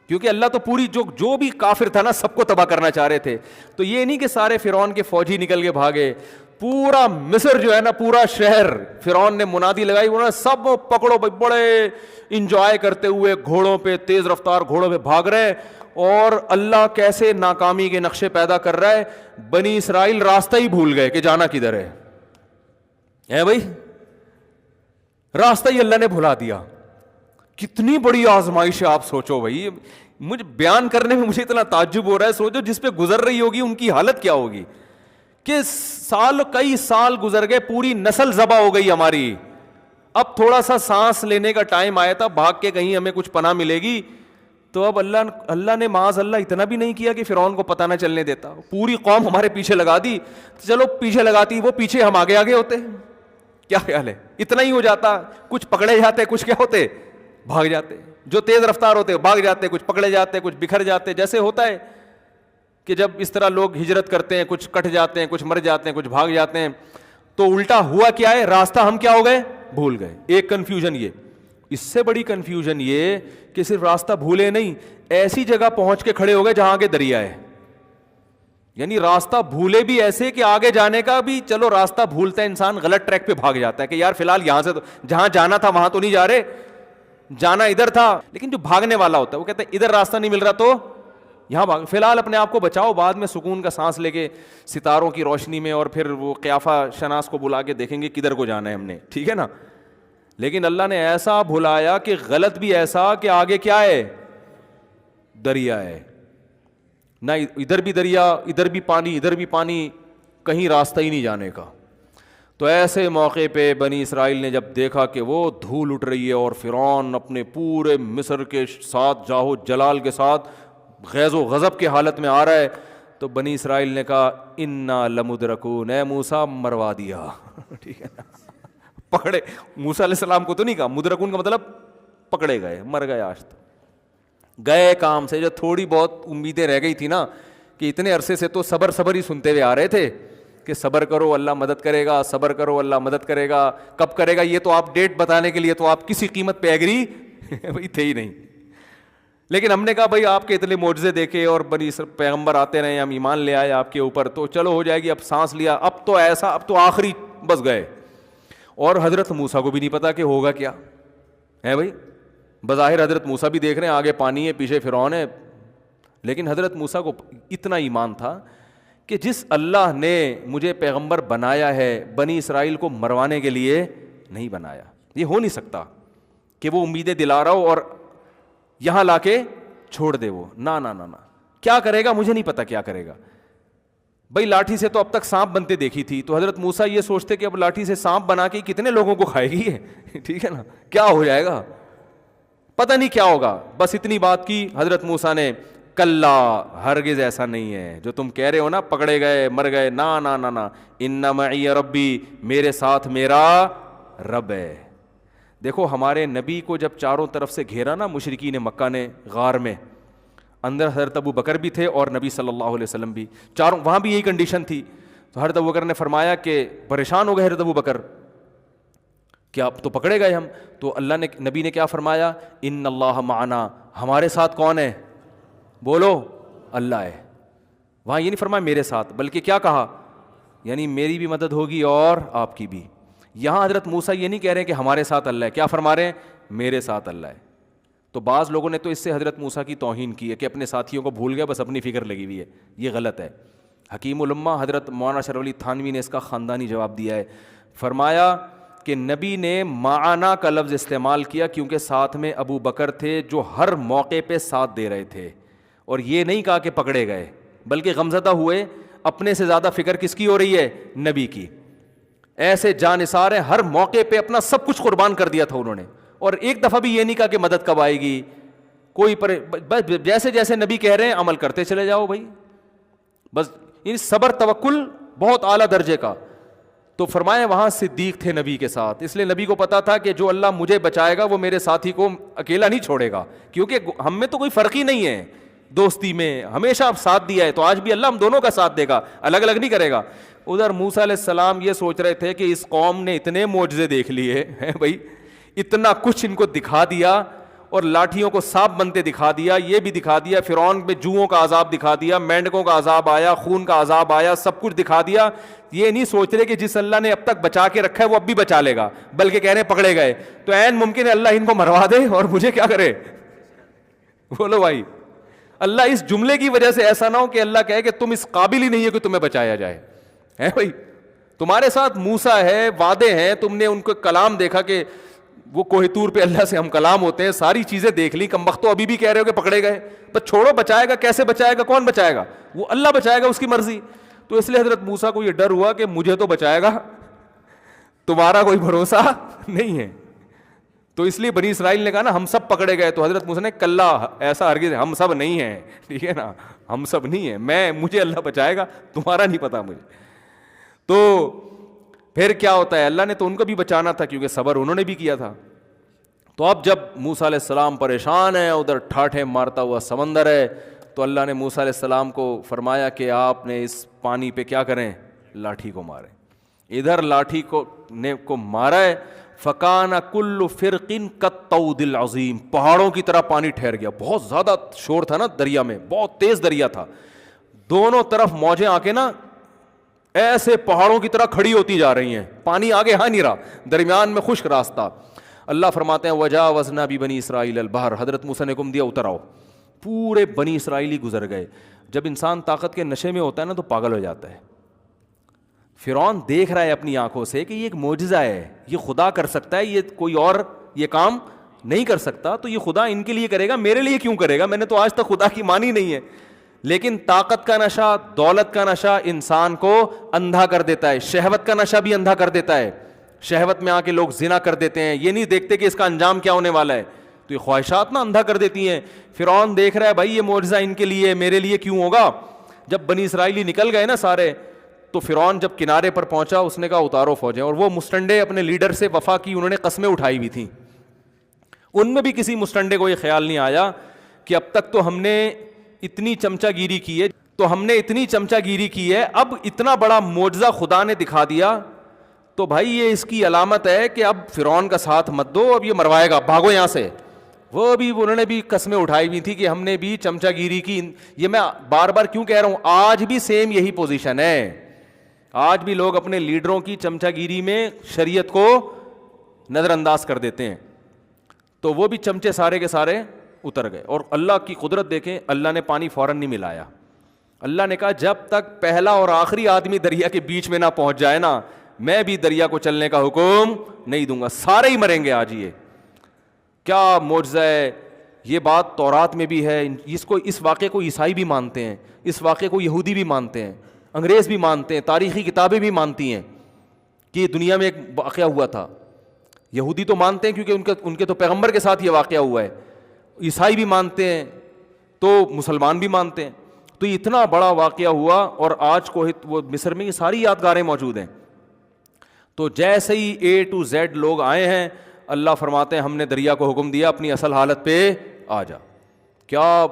کیونکہ اللہ تو پوری جو بھی کافر تھا نا سب کو تباہ کرنا چاہ رہے تھے. تو یہ نہیں کہ سارے فرعون کے فوجی نکل کے بھاگے، پورا مصر جو ہے نا، پورا شہر فرعون نے منادی لگائی، انہوں نے سب پکڑو، بڑے انجوائے کرتے ہوئے گھوڑوں پہ، تیز رفتار گھوڑوں پہ بھاگ رہے. اور اللہ کیسے ناکامی کے نقشے پیدا کر رہا ہے، بنی اسرائیل راستہ ہی بھول گئے کہ جانا کدھر ہے بھائی، راستہ ہی اللہ نے بھلا دیا. کتنی بڑی آزمائش ہے آپ سوچو بھائی، مجھے بیان کرنے میں مجھے اتنا تعجب ہو رہا ہے. سوچو جس پہ گزر رہی ہوگی ان کی حالت کیا ہوگی کہ کئی سال گزر گئے، پوری نسل ذبح ہو گئی ہماری، اب تھوڑا سا سانس لینے کا ٹائم آیا تھا، بھاگ کے کہیں ہمیں کچھ پناہ ملے گی. تو اب اللہ نے معاذ اللہ اتنا بھی نہیں کیا کہ فرعون کو پتہ نہ چلنے دیتا، پوری قوم ہمارے پیچھے لگا دی. چلو پیچھے لگاتی وہ، پیچھے ہم آگے ہوتے، کیا خیال ہے؟ اتنا ہی ہو جاتا، کچھ پکڑے جاتے، کچھ کیا ہوتے، بھاگ جاتے. جو تیز رفتار ہوتے بھاگ جاتے، کچھ پکڑے جاتے، کچھ بکھر جاتے. جیسے ہوتا ہے کہ جب اس طرح لوگ ہجرت کرتے ہیں، کچھ کٹ جاتے ہیں، کچھ مر جاتے ہیں، کچھ بھاگ جاتے ہیں. تو الٹا ہوا کیا ہے، راستہ ہم کیا ہو گئے، بھول گئے. ایک کنفیوژن یہ، اس سے بڑی کنفیوژن یہ کہ صرف راستہ بھولے نہیں، ایسی جگہ پہنچ کے کھڑے ہو گئے جہاں آگے دریا ہے. یعنی راستہ بھولے بھی ایسے کہ آگے جانے کا بھی، چلو راستہ بھولتا ہے انسان، غلط ٹریک پہ بھاگ جاتا ہے کہ یار فی الحال یہاں سے تو جہاں جانا تھا وہاں تو نہیں جا رہے، جانا ادھر تھا. لیکن جو بھاگنے والا ہوتا ہے وہ کہتا ہے ادھر راستہ نہیں مل رہا تو یہاں بھاگ، فی الحال اپنے آپ کو بچاؤ، بعد میں سکون کا سانس لے کے ستاروں کی روشنی میں، اور پھر وہ قیافہ شناس کو بلا کے دیکھیں گے کدھر کو جانا ہے ہم نے، ٹھیک ہے نا. لیکن اللہ نے ایسا بھلایا کہ غلط بھی ایسا کہ آگے کیا ہے، دریا ہے، نہ ادھر بھی دریا، ادھر بھی پانی، ادھر بھی پانی، کہیں راستہ ہی نہیں جانے کا. تو ایسے موقع پہ بنی اسرائیل نے جب دیکھا کہ وہ دھول اٹھ رہی ہے اور فرعون اپنے پورے مصر کے ساتھ جاہو جلال کے ساتھ غیظ و غضب کے حالت میں آ رہا ہے، تو بنی اسرائیل نے کہا انا لمدرکون، اے موسیٰ مروا دیا. ٹھیک ہے نا، پکڑے. موسیٰ علیہ السلام کو تو نہیں کہا، مدرکون کا مطلب پکڑے گئے، مر گئے. آج تو گئے کام سے. جو تھوڑی بہت امیدیں رہ گئی تھی نا کہ اتنے عرصے سے تو صبر ہی سنتے ہوئے آ رہے تھے کہ صبر کرو اللہ مدد کرے گا، صبر کرو اللہ مدد کرے گا. کب کرے گا یہ تو آپ ڈیٹ بتانے کے لیے تو آپ کسی قیمت پہ ایگری بھائی تھے ہی نہیں. لیکن ہم نے کہا بھائی آپ کے اتنے معجزے دیکھے اور بنی پیغمبر آتے رہے، ہم ایمان لے آئے آپ کے اوپر، تو چلو ہو جائے گی. اب سانس لیا، اب تو ایسا، اب تو آخری بس گئے. اور حضرت موسیٰ کو بھی نہیں پتا کہ ہوگا کیا ہے بھائی. بظاہر حضرت موسیٰ بھی دیکھ رہے ہیں آگے پانی ہے، پیچھے فرعون ہے، لیکن حضرت موسیٰ کو اتنا ایمان تھا کہ جس اللہ نے مجھے پیغمبر بنایا ہے، بنی اسرائیل کو مروانے کے لیے نہیں بنایا. یہ ہو نہیں سکتا کہ وہ امیدیں دلا رہا ہو اور یہاں لا کے چھوڑ دے. وہ نہ نہ نہ نہ، کیا کرے گا مجھے نہیں پتا کیا کرے گا. بھائی لاٹھی سے تو اب تک سانپ بنتے دیکھی تھی، تو حضرت موسیٰ یہ سوچتے کہ اب لاٹھی سے سانپ بنا کے کتنے لوگوں کو کھائے گی ہے ٹھیک ہے نا، کیا ہو جائے گا، پتہ نہیں کیا ہوگا. بس اتنی بات کی حضرت موسیٰ نے، کلا، ہرگز ایسا نہیں ہے جو تم کہہ رہے ہو نا پکڑے گئے مر گئے، نا نا نا نا، ان معی ربی، میرے ساتھ میرا رب ہے۔ دیکھو ہمارے نبی کو جب چاروں طرف سے گھیرا نا مشرکین مکہ نے غار میں، اندر حضرت ابو بکر بھی تھے اور نبی صلی اللہ علیہ وسلم بھی، چاروں، وہاں بھی یہی کنڈیشن تھی۔ تو حضرت ابو بکر نے فرمایا کہ پریشان ہو گئے حضرت ابو بکر کہ آپ تو پکڑے گئے ہم، تو اللہ نے، نبی نے کیا فرمایا، ان اللہ معنا، ہمارے ساتھ کون ہے؟ بولو اللہ ہے۔ وہاں یہ نہیں فرمایا میرے ساتھ، بلکہ کیا کہا، یعنی میری بھی مدد ہوگی اور آپ کی بھی۔ یہاں حضرت موسیٰ یہ نہیں کہہ رہے کہ ہمارے ساتھ اللہ ہے، کیا فرما رہے ہیں، میرے ساتھ اللہ ہے۔ تو بعض لوگوں نے تو اس سے حضرت موسیٰ کی توہین کی ہے کہ اپنے ساتھیوں کو بھول گیا، بس اپنی فکر لگی ہوئی ہے، یہ غلط ہے۔ حکیم الامہ حضرت مولانا شرف علی تھانوی نے اس کا خاندانی جواب دیا ہے، فرمایا کہ نبی نے معنا کا لفظ استعمال کیا کیونکہ ساتھ میں ابو بکر تھے جو ہر موقع پہ ساتھ دے رہے تھے، اور یہ نہیں کہا کہ پکڑے گئے، بلکہ غمزدہ ہوئے، اپنے سے زیادہ فکر کس کی ہو رہی ہے، نبی کی۔ ایسے جانثار ہیں، ہر موقع پہ اپنا سب کچھ قربان کر دیا تھا انہوں نے، اور ایک دفعہ بھی یہ نہیں کہا کہ مدد کب آئے گی، کوئی بس جیسے جیسے نبی کہہ رہے ہیں عمل کرتے چلے جاؤ بھائی، بس ان صبر توکل بہت اعلیٰ درجے کا۔ تو فرمایا وہاں صدیق تھے نبی کے ساتھ، اس لیے نبی کو پتا تھا کہ جو اللہ مجھے بچائے گا وہ میرے ساتھی کو اکیلا نہیں چھوڑے گا، کیونکہ ہم میں تو کوئی فرق ہی نہیں ہے، دوستی میں ہمیشہ آپ ساتھ دیا ہے، تو آج بھی اللہ ہم دونوں کا ساتھ دے گا، الگ الگ نہیں کرے گا۔ ادھر موسیٰ علیہ السلام یہ سوچ رہے تھے کہ اس قوم نے اتنے معجزے دیکھ لیے ہیں بھائی، اتنا کچھ ان کو دکھا دیا، اور لاٹھیوں کو سانپ بنتے دکھا دیا، یہ بھی دکھا دیا، فرعون میں جوؤں کا عذاب دکھا دیا، مینڈکوں کا عذاب آیا، خون کا عذاب آیا، سب کچھ دکھا دیا۔ یہ نہیں سوچ رہے کہ جس اللہ نے اب تک بچا کے رکھا ہے وہ اب بھی بچا لے گا، بلکہ کہہ رہے پکڑے گئے تو عین ممکن ہے اللہ ان کو مروا دے اور مجھے کیا کرے۔ بولو بھائی، اللہ اس جملے کی وجہ سے ایسا نہ ہو کہ اللہ کہے کہ تم اس قابل ہی نہیں ہے کہ تمہیں بچایا جائے، ہے بھائی، تمہارے ساتھ موسیٰ ہے، وعدے ہیں، تم نے ان کو کلام دیکھا کہ وہ کوہ طور پہ اللہ سے ہم کلام ہوتے ہیں، ساری چیزیں دیکھ لی، کم بختو ابھی بھی کہہ رہے ہو کہ پکڑے گئے، بس چھوڑو، بچائے گا کیسے بچائے گا، کون بچائے گا، وہ اللہ بچائے گا، اس کی مرضی۔ تو اس لیے حضرت موسیٰ کو یہ ڈر ہوا کہ مجھے تو بچائے گا، تمہارا کوئی بھروسہ نہیں ہے۔ تو اس لیے بنی اسرائیل نے کہا نا ہم سب پکڑے گئے، تو حضرت موسیٰ نے کلا، ایسا ہرگز ہم سب نہیں ہیں، ٹھیک ہے نا، ہم سب نہیں ہیں، مجھے اللہ بچائے گا، تمہارا نہیں پتا مجھے۔ تو پھر کیا ہوتا ہے، اللہ نے تو ان کو بھی بچانا تھا کیونکہ صبر انہوں نے بھی کیا تھا۔ تو اب جب موسیٰ علیہ السلام پریشان ہیں، ادھر ٹھاٹھے مارتا ہوا سمندر ہے، تو اللہ نے موسیٰ علیہ السلام کو فرمایا کہ آپ نے اس پانی پہ کیا کریں، لاٹھی کو ماریں۔ ادھر لاٹھی کو مارا ہے، فَكَانَ كُلُّ فِرْقٍ كَالطَّوْدِ الْعَظِيمِ، پہاڑوں کی طرح پانی ٹھہر گیا، بہت زیادہ شور تھا نا دریا میں، بہت تیز دریا تھا، دونوں طرف موجیں آ کے نا ایسے پہاڑوں کی طرح کھڑی ہوتی جا رہی ہیں، پانی آگے ہاں نہیں رہا، درمیان میں خشک راستہ۔ اللہ فرماتے ہیں وَجَاوَزْنَا بِبَنِي إِسْرَائِيلَ الْبَحْرَ، حضرت موسیٰ نے حکم دیا اتر آؤ، پورے بنی اسرائیلی گزر گئے۔ جب انسان طاقت کے نشے میں ہوتا ہے نا تو پاگل ہو جاتا ہے۔ فرعون دیکھ رہا ہے اپنی آنکھوں سے کہ یہ ایک معجزہ ہے، یہ خدا کر سکتا ہے، یہ کوئی اور یہ کام نہیں کر سکتا، تو یہ خدا ان کے لیے کرے گا، میرے لیے کیوں کرے گا، میں نے تو آج تک خدا کی مانی نہیں ہے۔ لیکن طاقت کا نشہ، دولت کا نشہ انسان کو اندھا کر دیتا ہے، شہوت کا نشہ بھی اندھا کر دیتا ہے، شہوت میں آ کے لوگ زنا کر دیتے ہیں، یہ نہیں دیکھتے کہ اس کا انجام کیا ہونے والا ہے، تو یہ خواہشات نا اندھا کر دیتی ہیں۔ فرعون دیکھ رہا ہے بھائی یہ معجزہ ان کے لیے، میرے لیے کیوں ہوگا۔ جب بنی اسرائیلی نکل گئے نا سارے، تو فرعون جب کنارے پر پہنچا اس نے کہا اتارو فوجیں، اور وہ مستنڈے اپنے لیڈر سے وفا کی انہوں نے قسمیں اٹھائی ہوئی تھیں، ان میں بھی کسی مستنڈے کو یہ خیال نہیں آیا کہ اب تک تو ہم نے اتنی چمچہ گیری کی ہے، اب اتنا بڑا معجزہ خدا نے دکھا دیا، تو بھائی یہ اس کی علامت ہے کہ اب فرعون کا ساتھ مت دو، اب یہ مروائے گا، بھاگو یہاں سے۔ وہ بھی انہوں نے بھی قسمیں اٹھائی ہوئی تھی کہ ہم نے بھی چمچہ گیری کی۔ یہ میں بار بار کیوں کہہ رہا ہوں، آج بھی سیم یہی پوزیشن ہے، آج بھی لوگ اپنے لیڈروں کی چمچہ گیری میں شریعت کو نظر انداز کر دیتے ہیں، تو وہ بھی چمچے سارے کے سارے اتر گئے۔ اور اللہ کی قدرت دیکھیں، اللہ نے پانی فوراً نہیں ملایا، اللہ نے کہا جب تک پہلا اور آخری آدمی دریا کے بیچ میں نہ پہنچ جائے نا، میں بھی دریا کو چلنے کا حکم نہیں دوں گا، سارے ہی مریں گے آج۔ یہ کیا معجزہ ہے، یہ بات تورات میں بھی ہے، اس واقعے کو عیسائی بھی مانتے ہیں، اس واقعے کو یہودی بھی مانتے ہیں، انگریز بھی مانتے ہیں، تاریخی کتابیں بھی مانتی ہیں کہ دنیا میں ایک واقعہ ہوا تھا۔ یہودی تو مانتے ہیں کیونکہ ان کے تو پیغمبر کے ساتھ یہ واقعہ ہوا ہے، عیسائی بھی مانتے ہیں، تو مسلمان بھی مانتے ہیں. تو یہ اتنا بڑا واقعہ ہوا, اور آج کو وہ مصر میں یہ ساری یادگاریں موجود ہیں. تو جیسے ہی اے ٹو زیڈ لوگ آئے ہیں, اللہ فرماتے ہیں ہم نے دریا کو حکم دیا اپنی اصل حالت پہ آ جا. کیا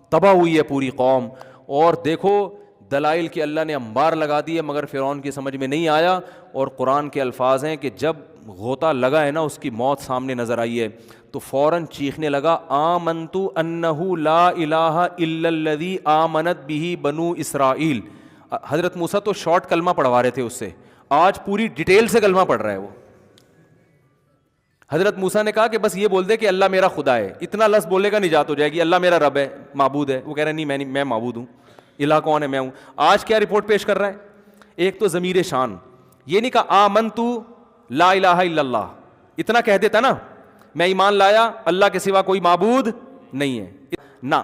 تباہ ہوئی ہے پوری قوم. اور دیکھو دلائل کے اللہ نے انبار لگا دیے, مگر فرعون کی سمجھ میں نہیں آیا. اور قرآن کے الفاظ ہیں کہ جب غوطہ لگا ہے نا, اس کی موت سامنے نظر آئی ہے, تو فوراً چیخنے لگا آمنت انہ لا الہ الا الذی آمنت بہ بنو اسرائیل. حضرت موسیٰ تو شارٹ کلمہ پڑھوا رہے تھے اس سے, آج پوری ڈیٹیل سے کلمہ پڑھ رہا ہے وہ. حضرت موسیٰ نے کہا کہ بس یہ بول دے کہ اللہ میرا خدا ہے, اتنا لفظ بولے گا نجات ہو جائے گی. اللہ میرا رب ہے, معبود ہے. وہ کہہ رہا نہیں, میں معبود ہوں. الہ کون ہے؟ میں ہوں. آج کیا رپورٹ پیش کر رہا ہے؟ ایک تو ضمیر شان, یہ نہیں کہا آمنت لا الہ الا اللہ, اتنا کہہ دیتا نا, میں ایمان لایا اللہ کے سوا کوئی معبود نہیں ہے, نہ.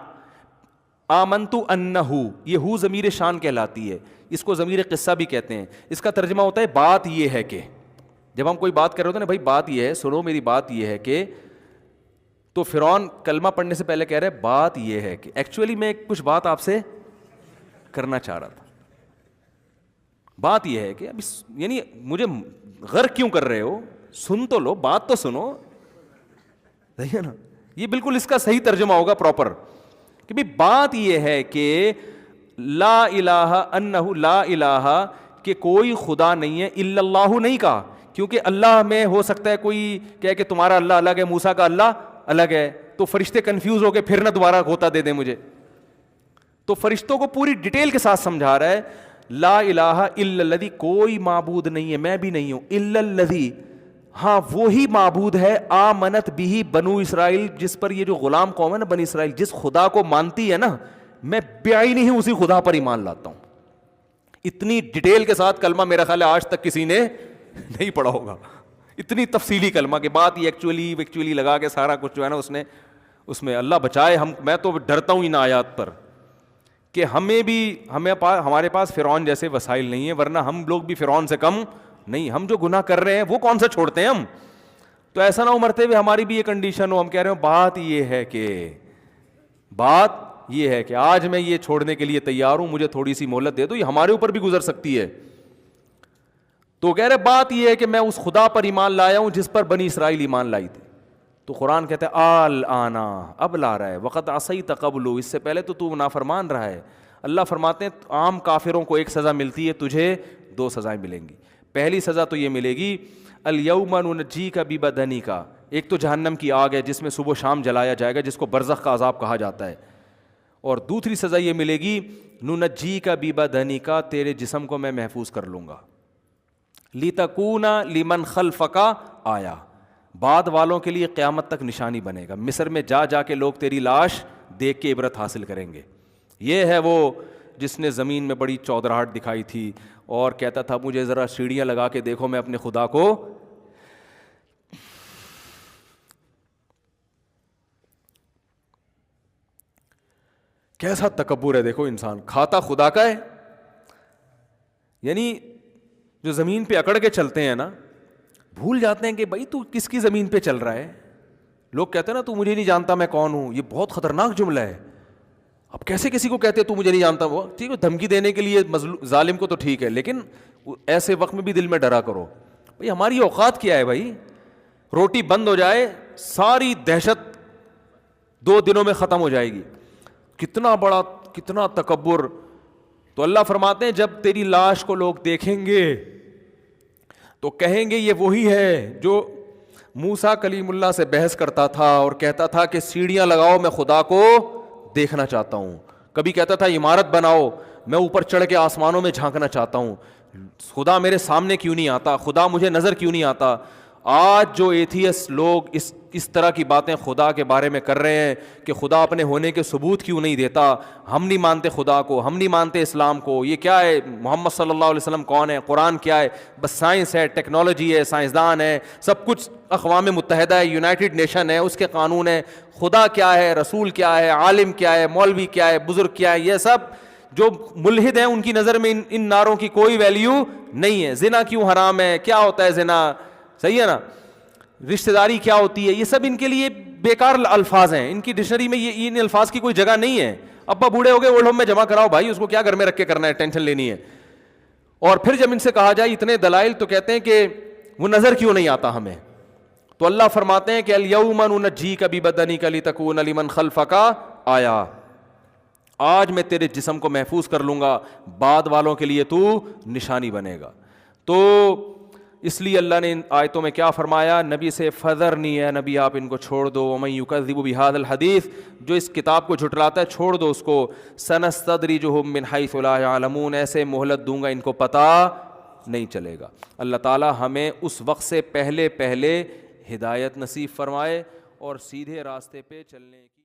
آمنت انہ, یہ ہو ضمیر شان کہلاتی ہے. اس کو ضمیر قصہ بھی کہتے ہیں. اس کا ترجمہ ہوتا ہے بات یہ ہے کہ. جب ہم کوئی بات کر رہے ہوتے ہیں نا, بھائی بات یہ ہے, سنو میری بات یہ ہے کہ, تو فرعون کلمہ پڑھنے سے پہلے کہہ رہے بات یہ ہے کہ. ایکچولی میں کچھ بات آپ سے کرنا چاہ رہا تھا. بات یہ ہے کہ یعنی مجھے غرق کیوں کر رہے ہو, سن تو لو, بات تو سنو. صحیح ہے نا, یہ بالکل اس کا صحیح ترجمہ ہوگا پراپر, کہ بھائی بات یہ ہے کہ لا الہ انہ لا الہ, کہ کوئی خدا نہیں ہے, الا اللہ نہیں کہا, کیونکہ اللہ میں ہو سکتا ہے کوئی کہے کہ تمہارا اللہ الگ ہے, موسیٰ کا اللہ الگ ہے, تو فرشتے کنفیوز ہو کے پھر نہ دوبارہ غوطہ دے دیں مجھے. تو فرشتوں کو پوری ڈیٹیل کے ساتھ سمجھا رہا ہے, لا الہ الا الذی, کوئی معبود نہیں ہے, میں بھی نہیں ہوں, الا الذی, ہاں وہی معبود ہے, آمنت بہ بنو اسرائیل, جس پر یہ جو غلام قوم ہے نا بنی اسرائیل, جس خدا کو مانتی ہے نا, میں بعینی ہی اسی خدا پر ایمان لاتا ہوں. اتنی ڈیٹیل کے ساتھ کلمہ میرا خیال ہے آج تک کسی نے نہیں پڑھا ہوگا, اتنی تفصیلی کلمہ کہ بات یہ ایکچولی لگا کے سارا کچھ جو ہے نا اس میں اللہ بچائے. میں تو ڈرتا ہوں ان آیات پر کہ ہمارے پاس فرعون جیسے وسائل نہیں ہیں, ورنہ ہم لوگ بھی فرعون سے کم نہیں. ہم جو گناہ کر رہے ہیں وہ کون سا چھوڑتے ہیں ہم, تو ایسا نہ ہو مرتے ہوئے ہماری بھی یہ کنڈیشن ہو, ہم کہہ رہے ہوں بات یہ ہے کہ آج میں یہ چھوڑنے کے لیے تیار ہوں, مجھے تھوڑی سی مہلت دے دو, یہ ہمارے اوپر بھی گزر سکتی ہے. تو کہہ رہے بات یہ ہے کہ میں اس خدا پر ایمان لایا ہوں جس پر بنی اسرائیل ایمان لائی تھی. تو قرآن کہتا ہے آنا, اب لا رہا ہے, وقت عصیت قبل, اس سے پہلے تو نافرمان رہا ہے. اللہ فرماتے ہیں عام کافروں کو ایک سزا ملتی ہے, تجھے 2 سزائیں ملیں گی. پہلی سزا تو یہ ملے گی الیوم ننجیک ببدنک, ایک تو جہنم کی آگ ہے جس میں صبح و شام جلایا جائے گا, جس کو برزخ کا عذاب کہا جاتا ہے. اور دوسری سزا یہ ملے گی ننجیک ببدنک, تیرے جسم کو میں محفوظ کر لوں گا, لتکون لمن خلفک آیا, بعد والوں کے لیے قیامت تک نشانی بنے گا. مصر میں جا کے لوگ تیری لاش دیکھ کے عبرت حاصل کریں گے. یہ ہے وہ جس نے زمین میں بڑی چودراہٹ دکھائی تھی اور کہتا تھا مجھے ذرا سیڑھیاں لگا کے دیکھو میں اپنے خدا کو. کیسا تکبر ہے دیکھو, انسان کھاتا خدا کا ہے. یعنی جو زمین پہ اکڑ کے چلتے ہیں نا, بھول جاتے ہیں کہ بھائی تو کس کی زمین پہ چل رہا ہے. لوگ کہتے ہیں نا تو مجھے نہیں جانتا میں کون ہوں, یہ بہت خطرناک جملہ ہے. اب کیسے کسی کو کہتے تو مجھے نہیں جانتا, وہ ٹھیک ہے دھمکی دینے کے لیے ظالم کو تو ٹھیک ہے, لیکن ایسے وقت میں بھی دل میں ڈرا کرو بھائی ہماری اوقات کیا ہے. بھائی روٹی بند ہو جائے ساری دہشت 2 دنوں میں ختم ہو جائے گی. کتنا تکبر. تو اللہ فرماتے ہیں جب تیری لاش کو لوگ دیکھیں گے تو کہیں گے یہ وہی ہے جو موسیٰ کلیم اللہ سے بحث کرتا تھا اور کہتا تھا کہ سیڑھیاں لگاؤ میں خدا کو دیکھنا چاہتا ہوں. کبھی کہتا تھا عمارت بناؤ میں اوپر چڑھ کے آسمانوں میں جھانکنا چاہتا ہوں, خدا میرے سامنے کیوں نہیں آتا, خدا مجھے نظر کیوں نہیں آتا. آج جو ایتھیسٹ لوگ اس طرح کی باتیں خدا کے بارے میں کر رہے ہیں کہ خدا اپنے ہونے کے ثبوت کیوں نہیں دیتا, ہم نہیں مانتے خدا کو, ہم نہیں مانتے اسلام کو, یہ کیا ہے, محمد صلی اللہ علیہ وسلم کون ہے, قرآن کیا ہے, بس سائنس ہے, ٹیکنالوجی ہے, سائنسدان ہے, سب کچھ اقوام متحدہ ہے, یونائٹڈ نیشن ہے, اس کے قانون ہے, خدا کیا ہے, رسول کیا ہے, عالم کیا ہے, مولوی کیا ہے, بزرگ کیا ہے, یہ سب جو ملحد ہیں ان کی نظر میں ان نعروں کی کوئی ویلیو نہیں ہے. زنا کیوں حرام ہے, کیا ہوتا ہے زنا, صحیح ہے نا, رشتہ داری کیا ہوتی ہے, یہ سب ان کے لیے بیکار الفاظ ہیں, ان کی ڈکشنری میں یہ ان الفاظ کی کوئی جگہ نہیں ہے. ابا بوڑھے ہو گئے, اولڈ ہوم میں جمع کراؤ بھائی, اس کو کیا گھر میں رکھ کے کرنا ہے, ٹینشن لینی ہے. اور پھر جب ان سے کہا جائے اتنے دلائل, تو کہتے ہیں کہ وہ نظر کیوں نہیں آتا ہمیں. تو اللہ فرماتے ہیں کہ الیوم ننجیک ببدنک لتکون لمن خلفک آیا, آج میں تیرے جسم کو محفوظ کر لوں گا, بعد والوں کے لیے تو نشانی بنے گا. تو اس لیے اللہ نے ان آیتوں میں کیا فرمایا, نبی سے فذر نہیں ہے, نبی آپ ان کو چھوڑ دو. ومن یکذب بہذا الحدیث, جو اس کتاب کو جھٹلاتا ہے چھوڑ دو اس کو. سنستدرجہم من حیث لا یعلمون, ایسے مہلت دوں گا ان کو پتہ نہیں چلے گا. اللہ تعالی ہمیں اس وقت سے پہلے ہدایت نصیب فرمائے اور سیدھے راستے پہ چلنے کی